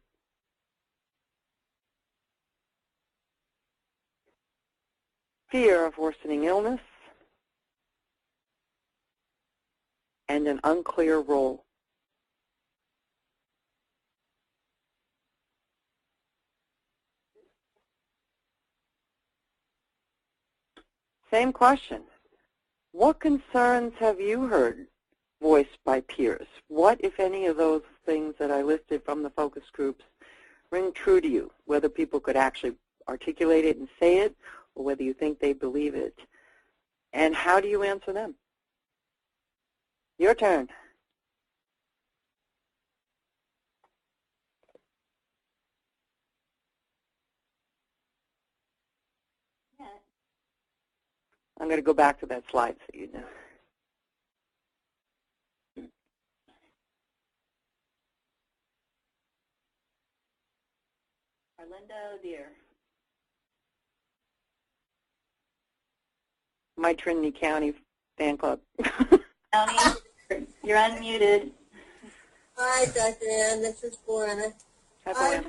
fear of worsening illness, and an unclear role. Same question. What concerns have you heard voiced by peers? What, if any, of those things that I listed from the focus groups ring true to you, whether people could actually articulate it and say it, or whether you think they believe it? And how do you answer them? Your turn. I'm going to go back to that slide so you know.
Arlindo, dear.
My Trinity County fan club.
County, you're unmuted.
Hi, Dr. Ann. This is Buena.
Hi,
I'm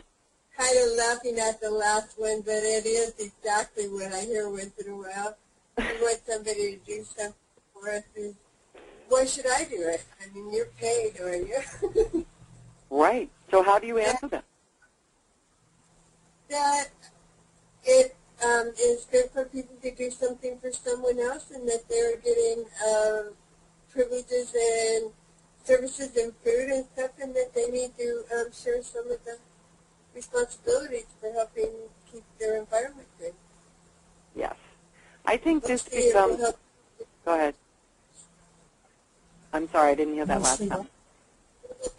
kind of laughing at the last one, but it is exactly what I hear once in a while. We want somebody to do something for us. why should I do it? I mean, you're paid, or you.
Right. So how do you answer them?
That it is good for people to do something for someone else, and that they're getting privileges and services and food and stuff, and that they need to share some of the responsibilities for helping keep their environment good.
Yes. I think this becomes... Go ahead. I'm sorry, I didn't hear that last time.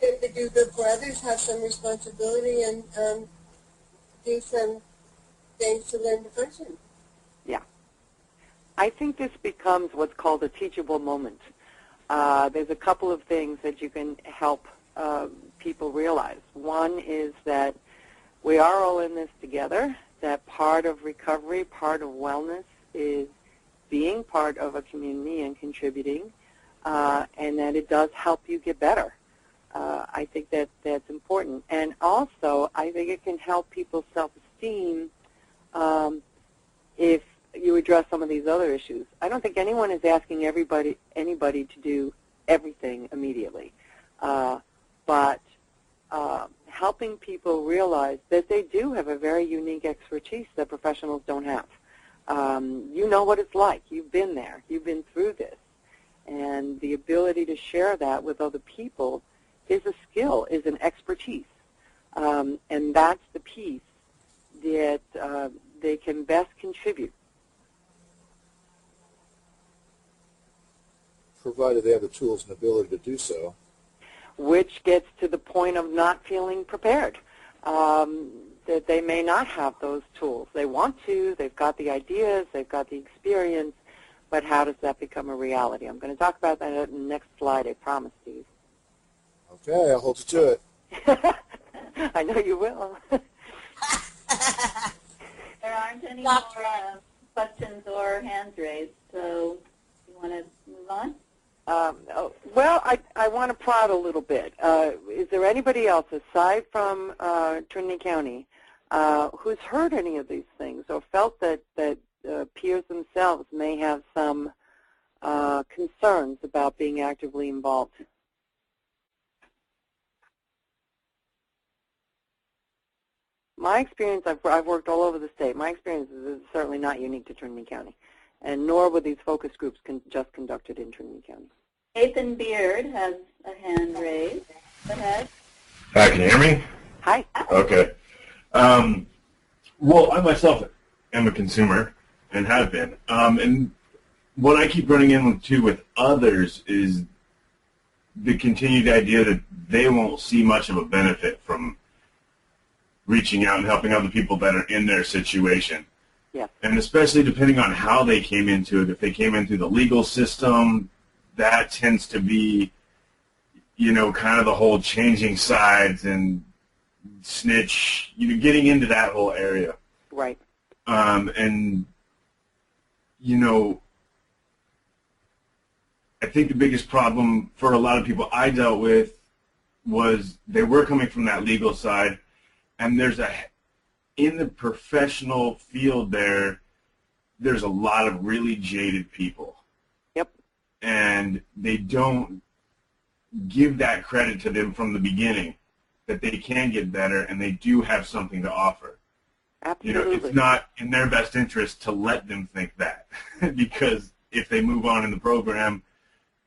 If they do good for others, have some responsibility, and do some things to learn to function.
Yeah. I think this becomes what's called a teachable moment. There's a couple of things that you can help people realize. One is that we are all in this together, that part of recovery, part of wellness is being part of a community and contributing, and that it does help you get better. I think that that's important. And also, I think it can help people's self-esteem if you address some of these other issues. I don't think anyone is asking anybody to do everything immediately, but helping people realize that they do have a very unique expertise that professionals don't have. You know what it's like. You've been there. You've been through this. And the ability to share that with other people is a skill, is an expertise. And that's the piece that they can best contribute.
Provided they have the tools and ability to do so.
Which gets to the point of not feeling prepared, that they may not have those tools. They want to, they've got the ideas, they've got the experience, but how does that become a reality? I'm going to talk about that in the next slide, I promise, Steve.
Okay, I'll hold you to it.
I know you will.
There aren't any more questions or hands raised, so you want to move on?
Well, I want to prod a little bit. Is there anybody else, aside from Trinity County, who's heard any of these things or felt that peers themselves may have some concerns about being actively involved? My experience, I've worked all over the state. My experience is certainly not unique to Trinity County, and nor were these focus groups just conducted in Trinity County.
Nathan Beard has a hand raised. Go ahead.
Hi, can you hear me?
Hi.
Okay. Well, I myself am a consumer and have been. And what I keep running into with others is the continued idea that they won't see much of a benefit from reaching out and helping other people that are in their situation.
Yeah.
And especially depending on how they came into it. If they came in through the legal system, that tends to be, you know, kind of the whole changing sides and snitch, you know, getting into that whole area.
Right.
And, you know, I think the biggest problem for a lot of people I dealt with was they were coming from that legal side, and in the professional field there's a lot of really jaded people.
Yep.
And they don't give that credit to them from the beginning, that they can get better and they do have something to offer.
Absolutely.
You know, it's not in their best interest to let them think that, because if they move on in the program,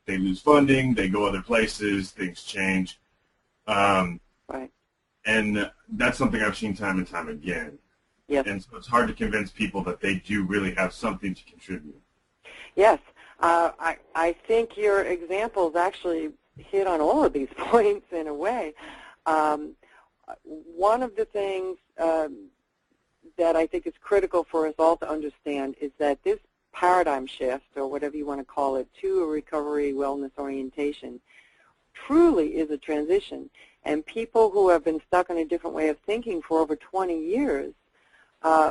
they lose funding, they go other places, things change.
Right.
And that's something I've seen time and time again.
Yes.
And so it's hard to convince people that they do really have something to contribute.
Yes. I think your examples actually hit on all of these points in a way. One of the things that I think is critical for us all to understand is that this paradigm shift, or whatever you want to call it, to a recovery wellness orientation truly is a transition. And people who have been stuck in a different way of thinking for over 20 years,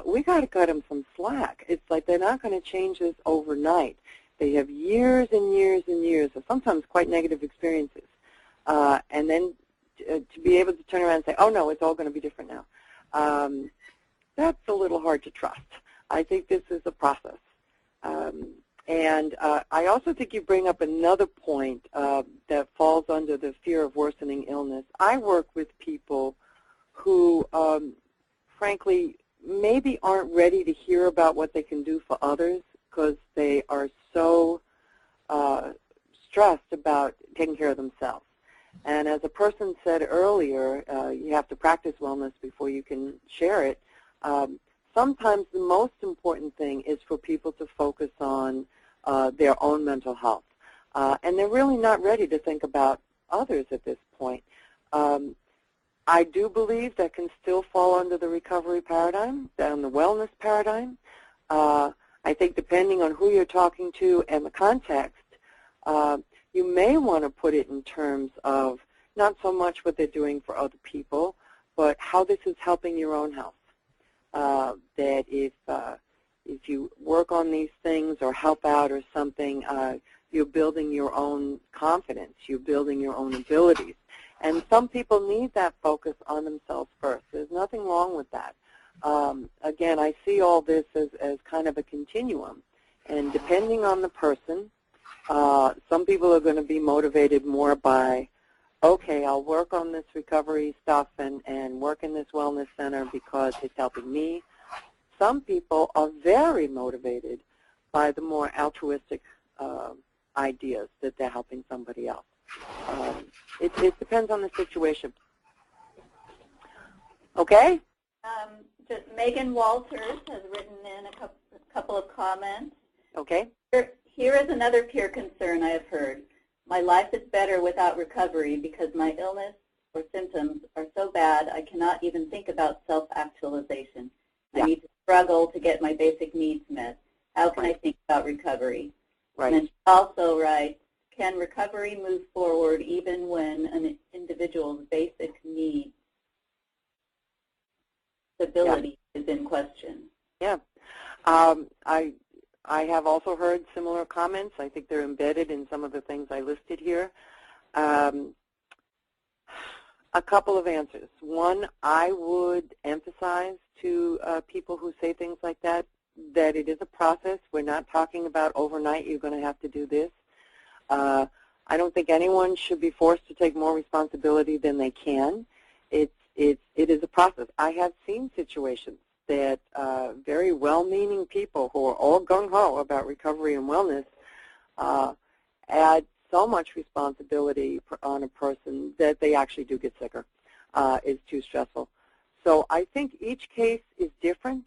we got to cut them some slack. It's like they're not going to change this overnight. They have years and years and years of sometimes quite negative experiences. And then to be able to turn around and say, oh, no, it's all going to be different now, that's a little hard to trust. I think this is a process. And I also think you bring up another point that falls under the fear of worsening illness. I work with people who, frankly, maybe aren't ready to hear about what they can do for others because they are so stressed about taking care of themselves. And as a person said earlier, you have to practice wellness before you can share it. Sometimes the most important thing is for people to focus on their own mental health. And they're really not ready to think about others at this point. I do believe that can still fall under the recovery paradigm, and the wellness paradigm. I think depending on who you're talking to and the context, you may want to put it in terms of not so much what they're doing for other people, but how this is helping your own health. That if you work on these things or help out or something, you're building your own confidence, you're building your own abilities. And some people need that focus on themselves first. There's nothing wrong with that. Again, I see all this as kind of a continuum. And depending on the person, some people are going to be motivated more by, okay, I'll work on this recovery stuff and work in this wellness center because it's helping me. Some people are very motivated by the more altruistic ideas that they're helping somebody else. It depends on the situation. Okay?
Just Megan Walters has written in a couple of comments.
Okay.
Here is another peer concern I have heard. My life is better without recovery because my illness or symptoms are so bad I cannot even think about self-actualization.
Yeah.
I need to struggle to get my basic needs met. How can I think about recovery?
Right.
And then she also writes, can recovery move forward even when an individual's basic needs, stability is in question?
Yeah. I have also heard similar comments. I think they're embedded in some of the things I listed here. A couple of answers. One, I would emphasize to people who say things like that it is a process. We're not talking about overnight you're going to have to do this. I don't think anyone should be forced to take more responsibility than they can. It is a process. I have seen situations that very well-meaning people who are all gung-ho about recovery and wellness add so much responsibility on a person that they actually do get sicker. It's too stressful. So I think each case is different,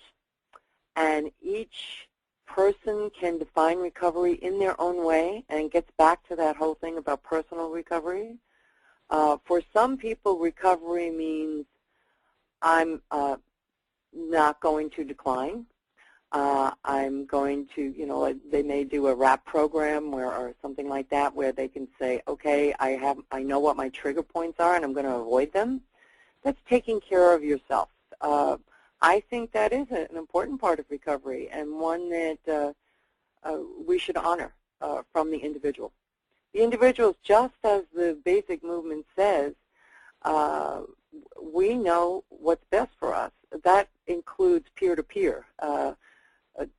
and each person can define recovery in their own way, and gets back to that whole thing about personal recovery. For some people, recovery means I'm not going to decline. I'm going to, they may do a RAP program or something like that where they can say, okay, I know what my trigger points are and I'm going to avoid them. That's taking care of yourself. I think that is an important part of recovery and one that we should honor from the individual. The individuals, just as the basic movement says, we know what's best for us. That includes peer-to-peer,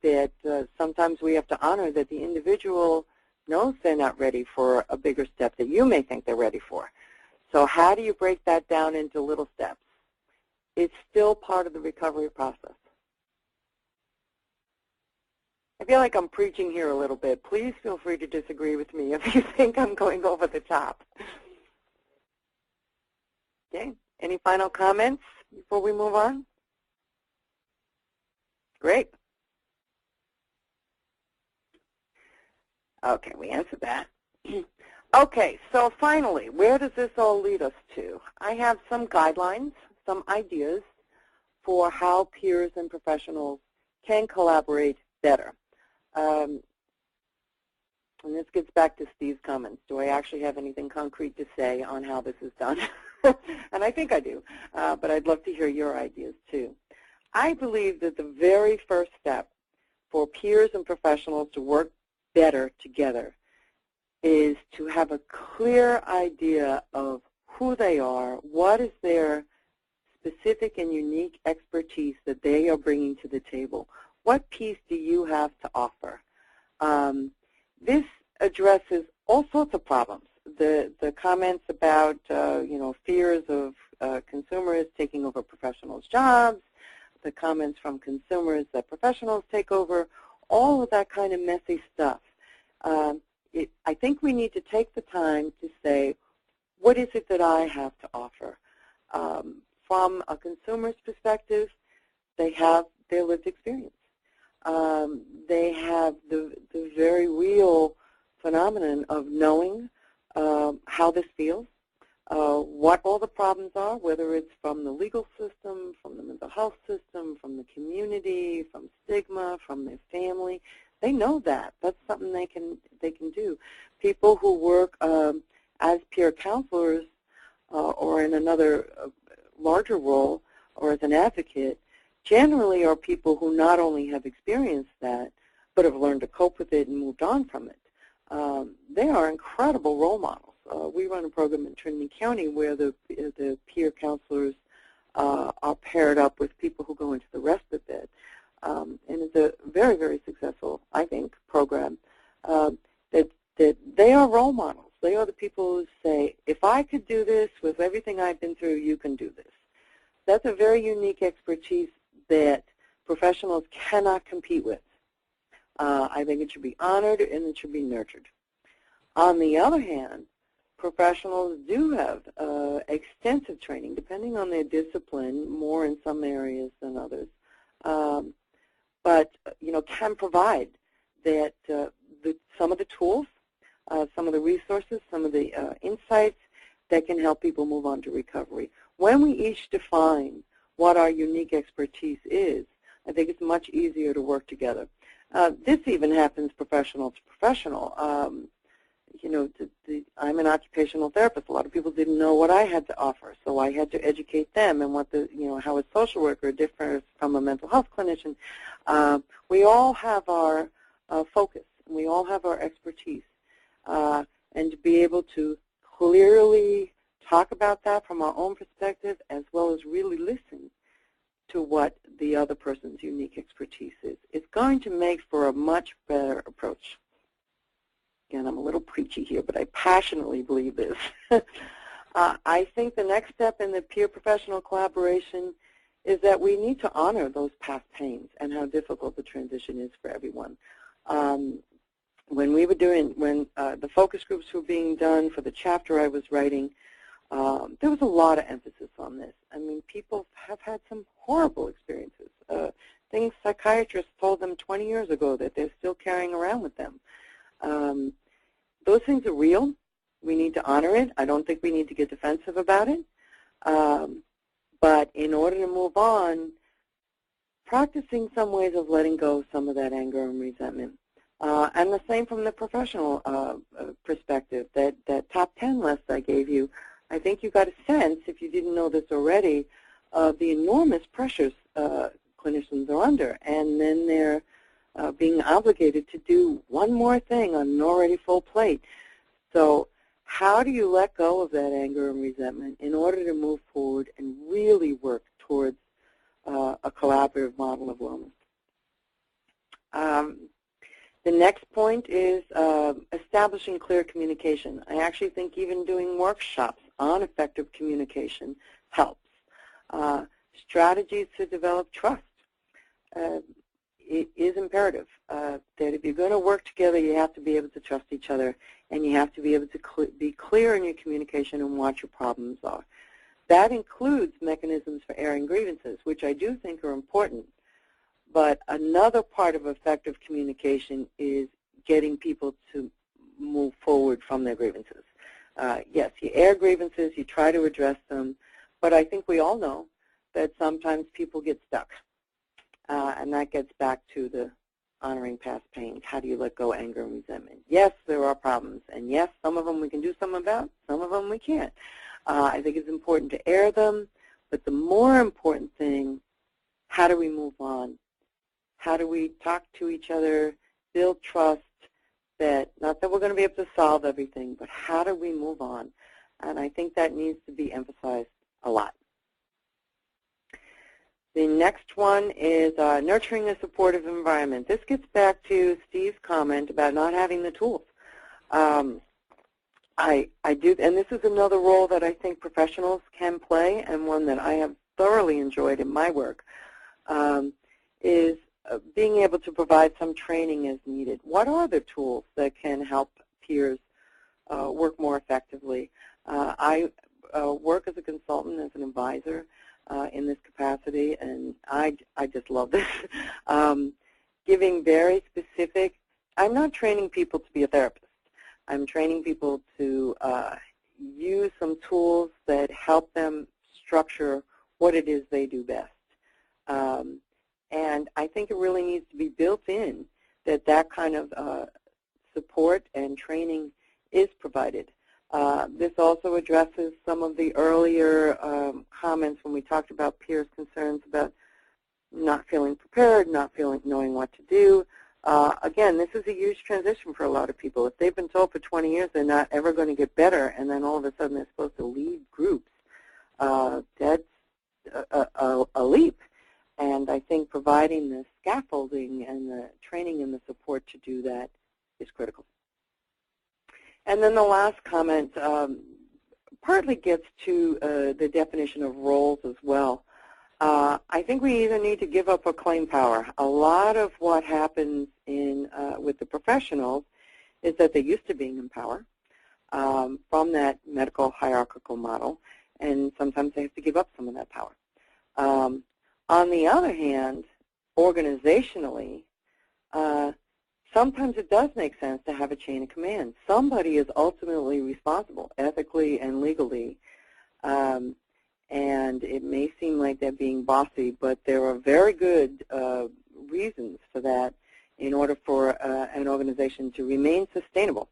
that sometimes we have to honor that the individual knows they're not ready for a bigger step that you may think they're ready for. So how do you break that down into little steps? It's still part of the recovery process. I feel like I'm preaching here a little bit. Please feel free to disagree with me if you think I'm going over the top. Okay, any final comments before we move on? Great. Okay, we answered that. Okay, so finally, where does this all lead us to? I have some guidelines, some ideas for how peers and professionals can collaborate better. And this gets back to Steve's comments. Do I actually have anything concrete to say on how this is done? And I think I do, but I'd love to hear your ideas too. I believe that the very first step for peers and professionals to work better together is to have a clear idea of who they are, what is their specific and unique expertise that they are bringing to the table. What piece do you have to offer? This addresses all sorts of problems. The comments about fears of consumers taking over professionals' jobs, the comments from consumers that professionals take over, all of that kind of messy stuff. I think we need to take the time to say, what is it that I have to offer? From a consumer's perspective, they have their lived experience. They have the very real phenomenon of knowing how this feels, what all the problems are, whether it's from the legal system, from the mental health system, from the community, from stigma, from their family. They know that. That's something they can do. People who work as peer counselors or in another larger role or as an advocate generally are people who not only have experienced that but have learned to cope with it and moved on from it. They are incredible role models. We run a program in Trinity County where the peer counselors are paired up with people who go into the respite bed. And it's a very, very successful, I think, program that they are role models. They are the people who say, if I could do this with everything I've been through, you can do this. That's a very unique expertise that professionals cannot compete with. I think it should be honored and it should be nurtured. On the other hand, professionals do have extensive training, depending on their discipline, more in some areas than others, but can provide that some of the tools, some of the resources, some of the insights that can help people move on to recovery. When we each define what our unique expertise is, I think it's much easier to work together. This even happens professional to professional. I'm an occupational therapist. A lot of people didn't know what I had to offer, so I had to educate them and how a social worker differs from a mental health clinician. We all have our focus, and we all have our expertise, and to be able to clearly talk about that from our own perspective, as well as really listen to what the other person's unique expertise is, it's going to make for a much better approach. Again, I'm a little preachy here, but I passionately believe this. I think the next step in the peer professional collaboration is that we need to honor those past pains and how difficult the transition is for everyone. When the focus groups were being done for the chapter I was writing, there was a lot of emphasis on this. I mean, people have had some horrible experiences, things psychiatrists told them 20 years ago that they're still carrying around with them. Those things are real. We need to honor it. I don't think we need to get defensive about it. But in order to move on, practicing some ways of letting go of some of that anger and resentment. And the same from the professional perspective, that top 10 list I gave you, I think you got a sense, if you didn't know this already, of the enormous pressures clinicians are under. And then they're being obligated to do one more thing on an already full plate. So how do you let go of that anger and resentment in order to move forward and really work towards a collaborative model of wellness? The next point is establishing clear communication. I actually think even doing workshops on effective communication helps. Strategies to develop trust. It is imperative that if you're going to work together, you have to be able to trust each other, and you have to be able to be clear in your communication and what your problems are. That includes mechanisms for airing grievances, which I do think are important. But another part of effective communication is getting people to move forward from their grievances. Yes, you air grievances, you try to address them, but I think we all know that sometimes people get stuck. And that gets back to the honoring past pains. How do you let go of anger and resentment? Yes, there are problems, and yes, some of them we can do something about, some of them we can't. I think it's important to air them, but the more important thing, how do we move on? How do we talk to each other, build trust, that not that we're going to be able to solve everything, but how do we move on? And I think that needs to be emphasized a lot. The next one is nurturing a supportive environment. This gets back to Steve's comment about not having the tools. I do, and this is another role that I think professionals can play, and one that I have thoroughly enjoyed in my work, is being able to provide some training as needed. What are the tools that can help peers work more effectively? I work as a consultant, as an advisor in this capacity, and I just love this. Giving very specific, I'm not training people to be a therapist. I'm training people to use some tools that help them structure what it is they do best. And I think it really needs to be built in that that kind of support and training is provided. This also addresses some of the earlier comments when we talked about peers' concerns about not feeling prepared, not knowing what to do. Again, this is a huge transition for a lot of people. If they've been told for 20 years they're not ever going to get better, and then all of a sudden they're supposed to lead groups, that's a leap. And I think providing the scaffolding and the training and the support to do that is critical. And then the last comment partly gets to the definition of roles as well. I think we either need to give up or claim power. A lot of what happens in with the professionals is that they're used to being in power from that medical hierarchical model, and sometimes they have to give up some of that power. On the other hand, organizationally, sometimes it does make sense to have a chain of command. Somebody is ultimately responsible, ethically and legally, and it may seem like they're being bossy, but there are very good reasons for that in order for an organization to remain sustainable.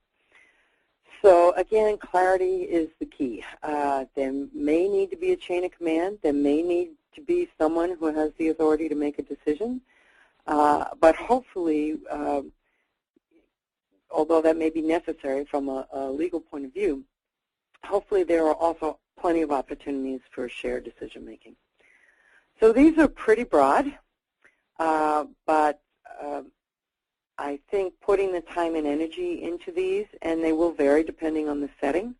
So again, clarity is the key. There may need to be a chain of command. There may need to be someone who has the authority to make a decision. But hopefully, although that may be necessary from a legal point of view, hopefully there are also plenty of opportunities for shared decision making. So these are pretty broad, but I think putting the time and energy into these, and they will vary depending on the setting,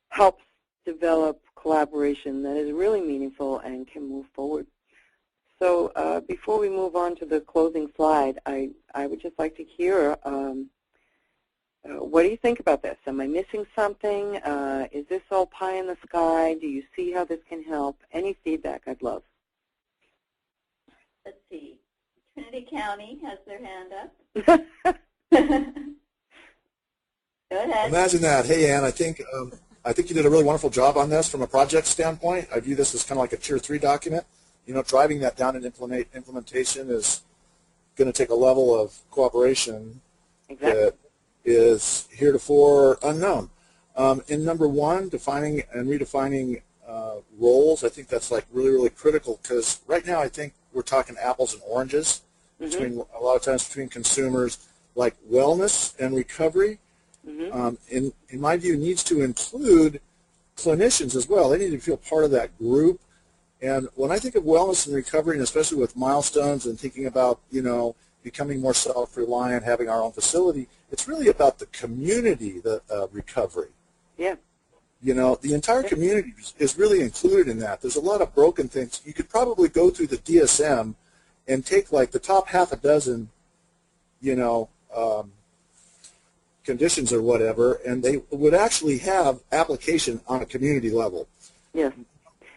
helps develop collaboration that is really meaningful and can move forward. So before we move on to the closing slide, I would just like to hear, what do you think about this? Am I missing something? Is this all pie in the sky? Do you see how this can help? Any feedback I'd love.
Let's see. Trinity County has their hand up. Go ahead.
Imagine that. Hey, Ann, I think you did a really wonderful job on this from a project standpoint. I view this as kind of like a Tier 3 document. You know, driving that down in implementation is going to take a level of cooperation that is heretofore unknown. In number 1, defining and redefining roles, I think that's like really, really critical, because right now I think we're talking apples and oranges between a lot of times between consumers. Like wellness and recovery, in my view, needs to include clinicians as well. They need to feel part of that group. And when I think of wellness and recovery, and especially with milestones and thinking about, you know, becoming more self-reliant, having our own facility, it's really about the community, the recovery.
Yeah.
You know, the entire community is really included in that. There's a lot of broken things. You could probably go through the DSM and take like the top half a dozen, you know, conditions or whatever, and they would actually have application on a community level.
Yes.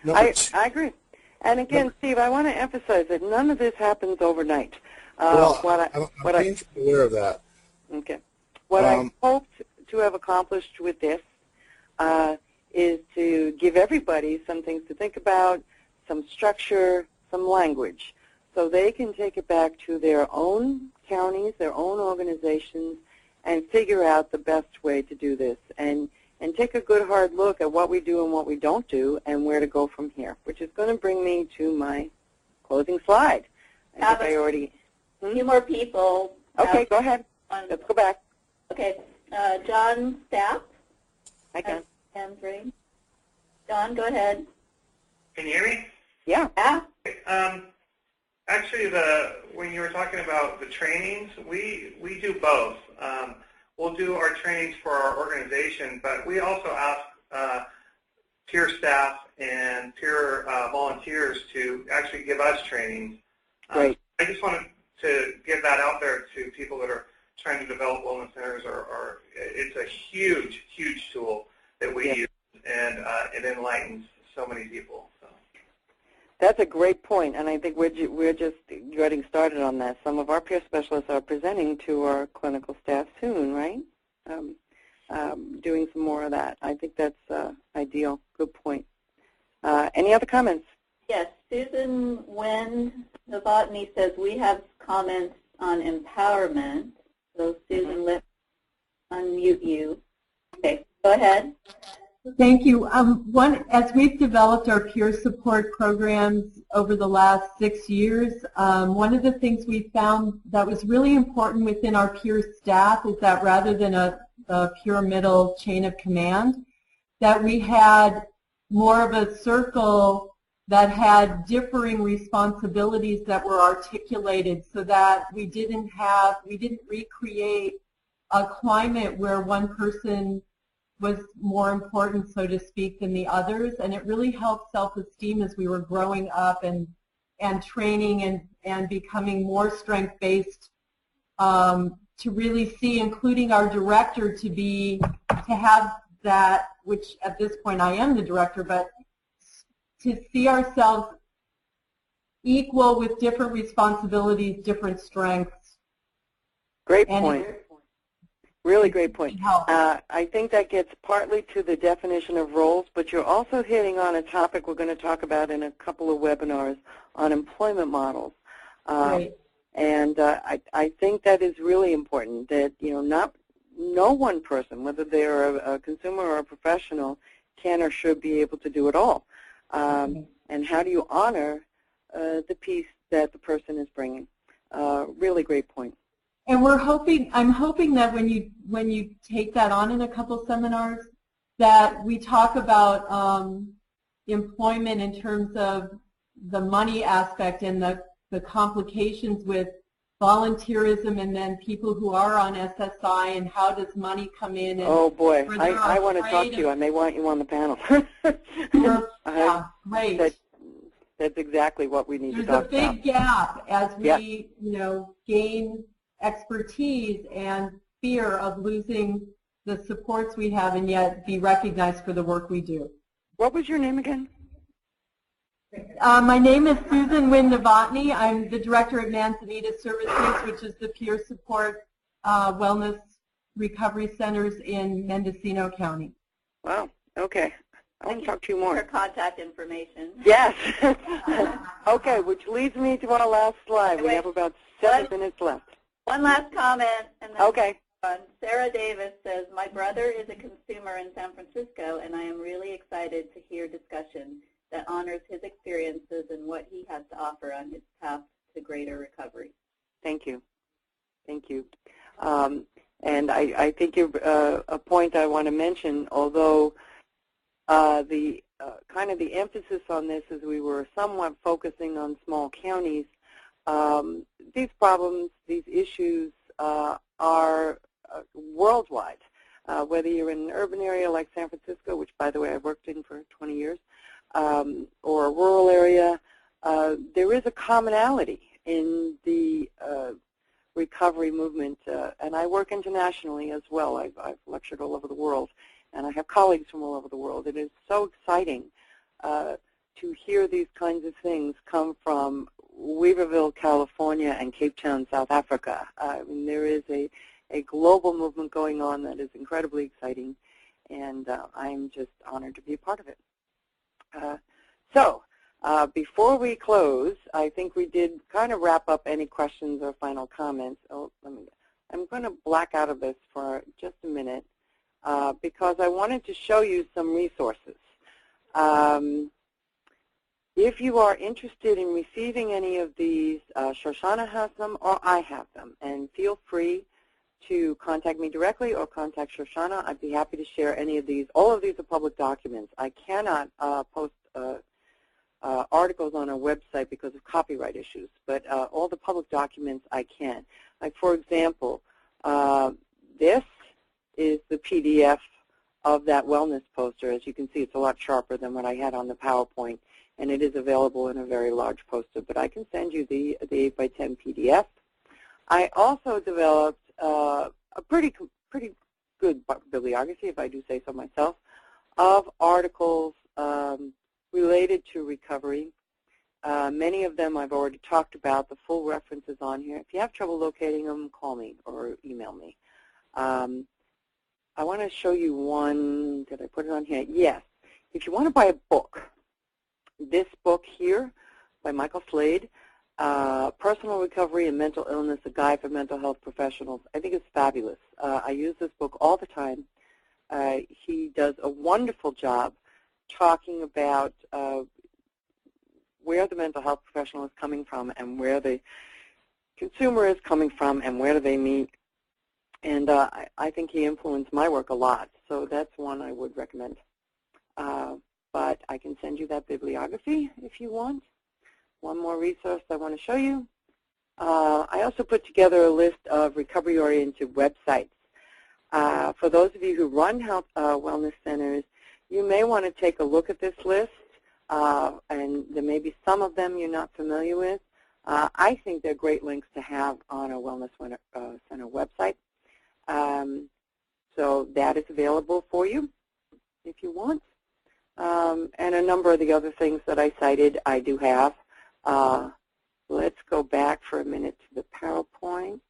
I agree. And again, Steve, I want to emphasize that none of this happens overnight.
Well, I'm painfully aware of that.
Okay. What I hoped to have accomplished with this is to give everybody some things to think about, some structure, some language, so they can take it back to their own counties, their own organizations, and figure out the best way to do this, and take a good hard look at what we do and what we don't do and where to go from here, which is going to bring me to my closing slide. I think I already...
A few more people.
Okay, go ahead. Let's go back.
Okay. John Stapp.
Hi, John.
Hands raised. John, go ahead.
Can you hear me?
Yeah.
Actually, when you were talking about the trainings, we do both. We'll do our trainings for our organization, but we also ask peer staff and peer volunteers to actually give us trainings.
Great.
I just wanted to get that out there to people that are trying to develop wellness centers. It's a huge, huge tool that we use, and it enlightens so many people. So.
That's a great point, and I think we're just getting started on that. Some of our peer specialists are presenting to our clinical staff soon, right? Doing some more of that. I think that's ideal. Good point. Any other comments?
Yes, Susan Wynn Novotny says we have comments on empowerment. So Susan, let's unmute you. Okay, go ahead.
Thank you. As we've developed our peer support programs over the last 6 years, one of the things we found that was really important within our peer staff is that rather than a pyramidal chain of command, that we had more of a circle that had differing responsibilities that were articulated, so that we didn't recreate a climate where one person was more important, so to speak, than the others, and it really helped self-esteem as we were growing up and training and becoming more strength-based, to really see, including our director, to have that, which at this point I am the director, but to see ourselves equal with different responsibilities, different strengths.
Great point. Really great point. I think that gets partly to the definition of roles, but you're also hitting on a topic we're going to talk about in a couple of webinars on employment models.
Right.
And I think that is really important, that no one person, whether they're a consumer or a professional, can or should be able to do it all. And how do you honor the piece that the person is bringing? Really great point.
And I'm hoping that when you take that on in a couple seminars, that we talk about employment in terms of the money aspect and the complications with volunteerism, and then people who are on SSI, and how does money come in. And
oh boy, I want to talk to you. I may want you on the panel.
Yeah, great.
That's exactly what we need to
There's
talk about.
a big gap as we gain expertise and fear of losing the supports we have, and yet be recognized for the work we do.
What was your name again?
My name is Susan Wynn Novotny. I'm the director at Manzanita Services, which is the peer support wellness recovery centers in Mendocino County.
Wow. Okay. I want to talk to you more.
For contact information.
Yes. Okay, which leads me to our last slide. We have about 7 minutes left.
One last comment, and then
okay.
Sarah Davis says, my brother is a consumer in San Francisco, and I am really excited to hear discussion that honors his experiences and what he has to offer on his path to greater recovery.
Thank you. Thank you. And I think a point I want to mention, although the kind of the emphasis on this is we were somewhat focusing on small counties, these problems, these issues are worldwide. Whether you're in an urban area like San Francisco, which, by the way, I've worked in for 20 years, or a rural area, there is a commonality in the recovery movement. And I work internationally as well. I've lectured all over the world, and I have colleagues from all over the world. It is so exciting to hear these kinds of things come from Weaverville, California, and Cape Town, South Africa. I mean, there is a global movement going on that is incredibly exciting, and I'm just honored to be a part of it. So before we close, I think we did kind of wrap up any questions or final comments. I'm going to black out of this for just a minute because I wanted to show you some resources. If you are interested in receiving any of these, Shoshana has them or I have them, and feel free to contact me directly or contact Shoshana. I'd be happy to share any of these. All of these are public documents. I cannot post articles on our website because of copyright issues, but all the public documents I can. Like, for example, this is the PDF of that wellness poster. As you can see, it's a lot sharper than what I had on the PowerPoint, and it is available in a very large poster, but I can send you the 8x10 PDF. I also developed a pretty good bibliography, if I do say so myself, of articles related to recovery. Many of them I've already talked about. The full references on here. If you have trouble locating them, call me or email me. I want to show you one. Did I put it on here? Yes. If you want to buy a book, this book here by Michael Slade, Personal Recovery and Mental Illness, a Guide for Mental Health Professionals, I think it's fabulous. I use this book all the time. He does a wonderful job talking about where the mental health professional is coming from and where the consumer is coming from and where do they meet. And I think he influenced my work a lot, so that's one I would recommend. But I can send you that bibliography if you want. One more resource I want to show you. I also put together a list of recovery-oriented websites. For those of you who run health wellness centers, you may want to take a look at this list, and there may be some of them you're not familiar with. I think they're great links to have on a wellness center website. So that is available for you if you want. And a number of the other things that I cited, I do have. Let's go back for a minute to the PowerPoint.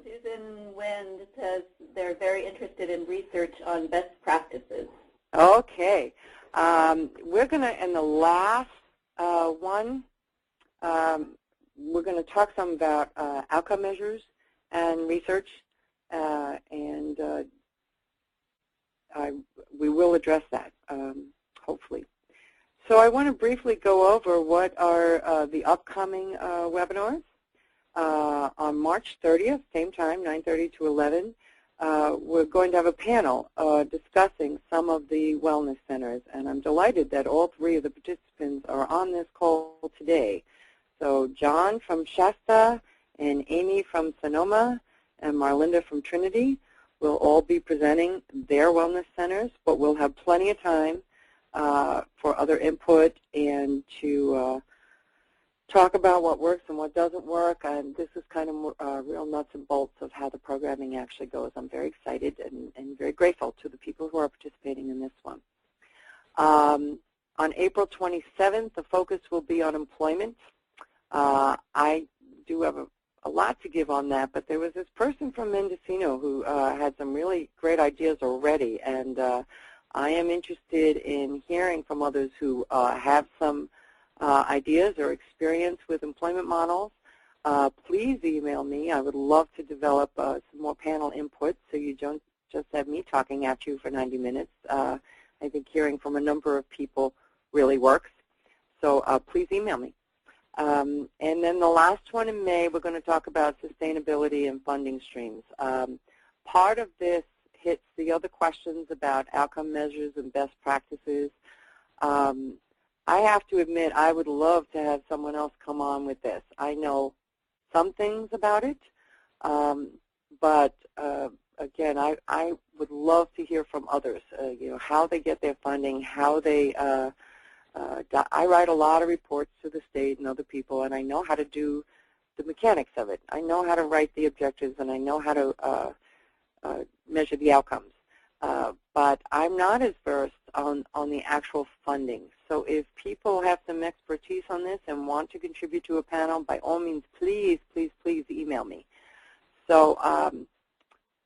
Susan Wind says they're very interested in research on best practices.
Okay. We're going to, in the last one, we're going to talk some about outcome measures and research, and we will address that, hopefully. So I want to briefly go over what are the upcoming webinars. On March 30th, same time, 9:30 to 11, we're going to have a panel discussing some of the wellness centers, and I'm delighted that all three of the participants are on this call today. So John from Shasta, and Amy from Sonoma, and Marlinda from Trinity will all be presenting their wellness centers, but we'll have plenty of time for other input and to talk about what works and what doesn't work. And this is kind of real nuts and bolts of how the programming actually goes. I'm very excited and very grateful to the people who are participating in this one. On April 27th, the focus will be on employment. I do have a lot to give on that, but there was this person from Mendocino who had some really great ideas already, and I am interested in hearing from others who have some ideas or experience with employment models. Please email me. I would love to develop some more panel input so you don't just have me talking at you for 90 minutes. I think hearing from a number of people really works. So please email me. And then the last one in May, we're going to talk about sustainability and funding streams. Part of this hits the other questions about outcome measures and best practices. I have to admit, I would love to have someone else come on with this. I know some things about it, but again, I would love to hear from others, you know, how they get their funding, how they, I write a lot of reports to the state and other people, and I know how to do the mechanics of it. I know how to write the objectives, and I know how to measure the outcomes. But I'm not as versed on the actual funding. So if people have some expertise on this and want to contribute to a panel, by all means, please, please, please email me. So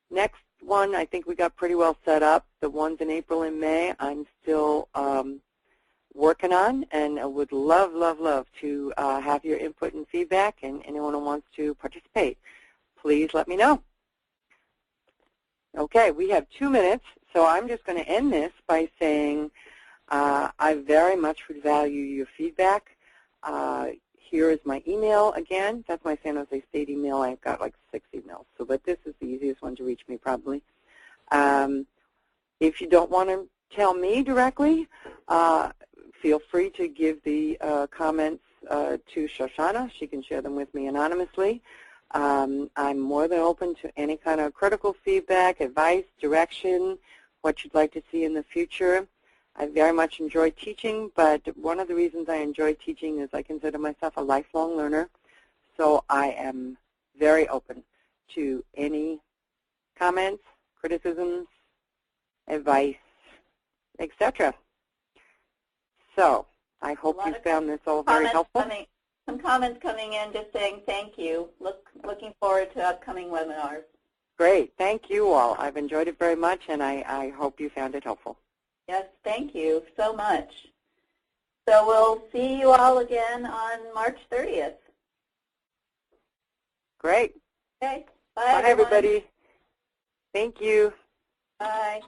next one, I think we got pretty well set up. The ones in April and May, I'm still working on, and I would love, love, love to have your input and feedback, and anyone who wants to participate, please let me know. Okay, we have 2 minutes, so I'm just going to end this by saying I very much would value your feedback. Here is my email again. That's my San Jose State email. I've got like 6 emails, so but this is the easiest one to reach me probably. If you don't want to tell me directly, feel free to give the comments to Shoshana. She can share them with me anonymously. I'm more than open to any kind of critical feedback, advice, direction, what you'd like to see in the future. I very much enjoy teaching, but one of the reasons I enjoy teaching is I consider myself a lifelong learner, so I am very open to any comments, criticisms, advice, etc. So I hope you found this all very helpful.
Some comments coming in just saying thank you. Looking forward to upcoming webinars.
Great. Thank you all. I've enjoyed it very much, and I hope you found it helpful.
Yes, thank you so much. So we'll see you all again on March 30th.
Great.
Okay.
Bye, everybody. Thank you.
Bye.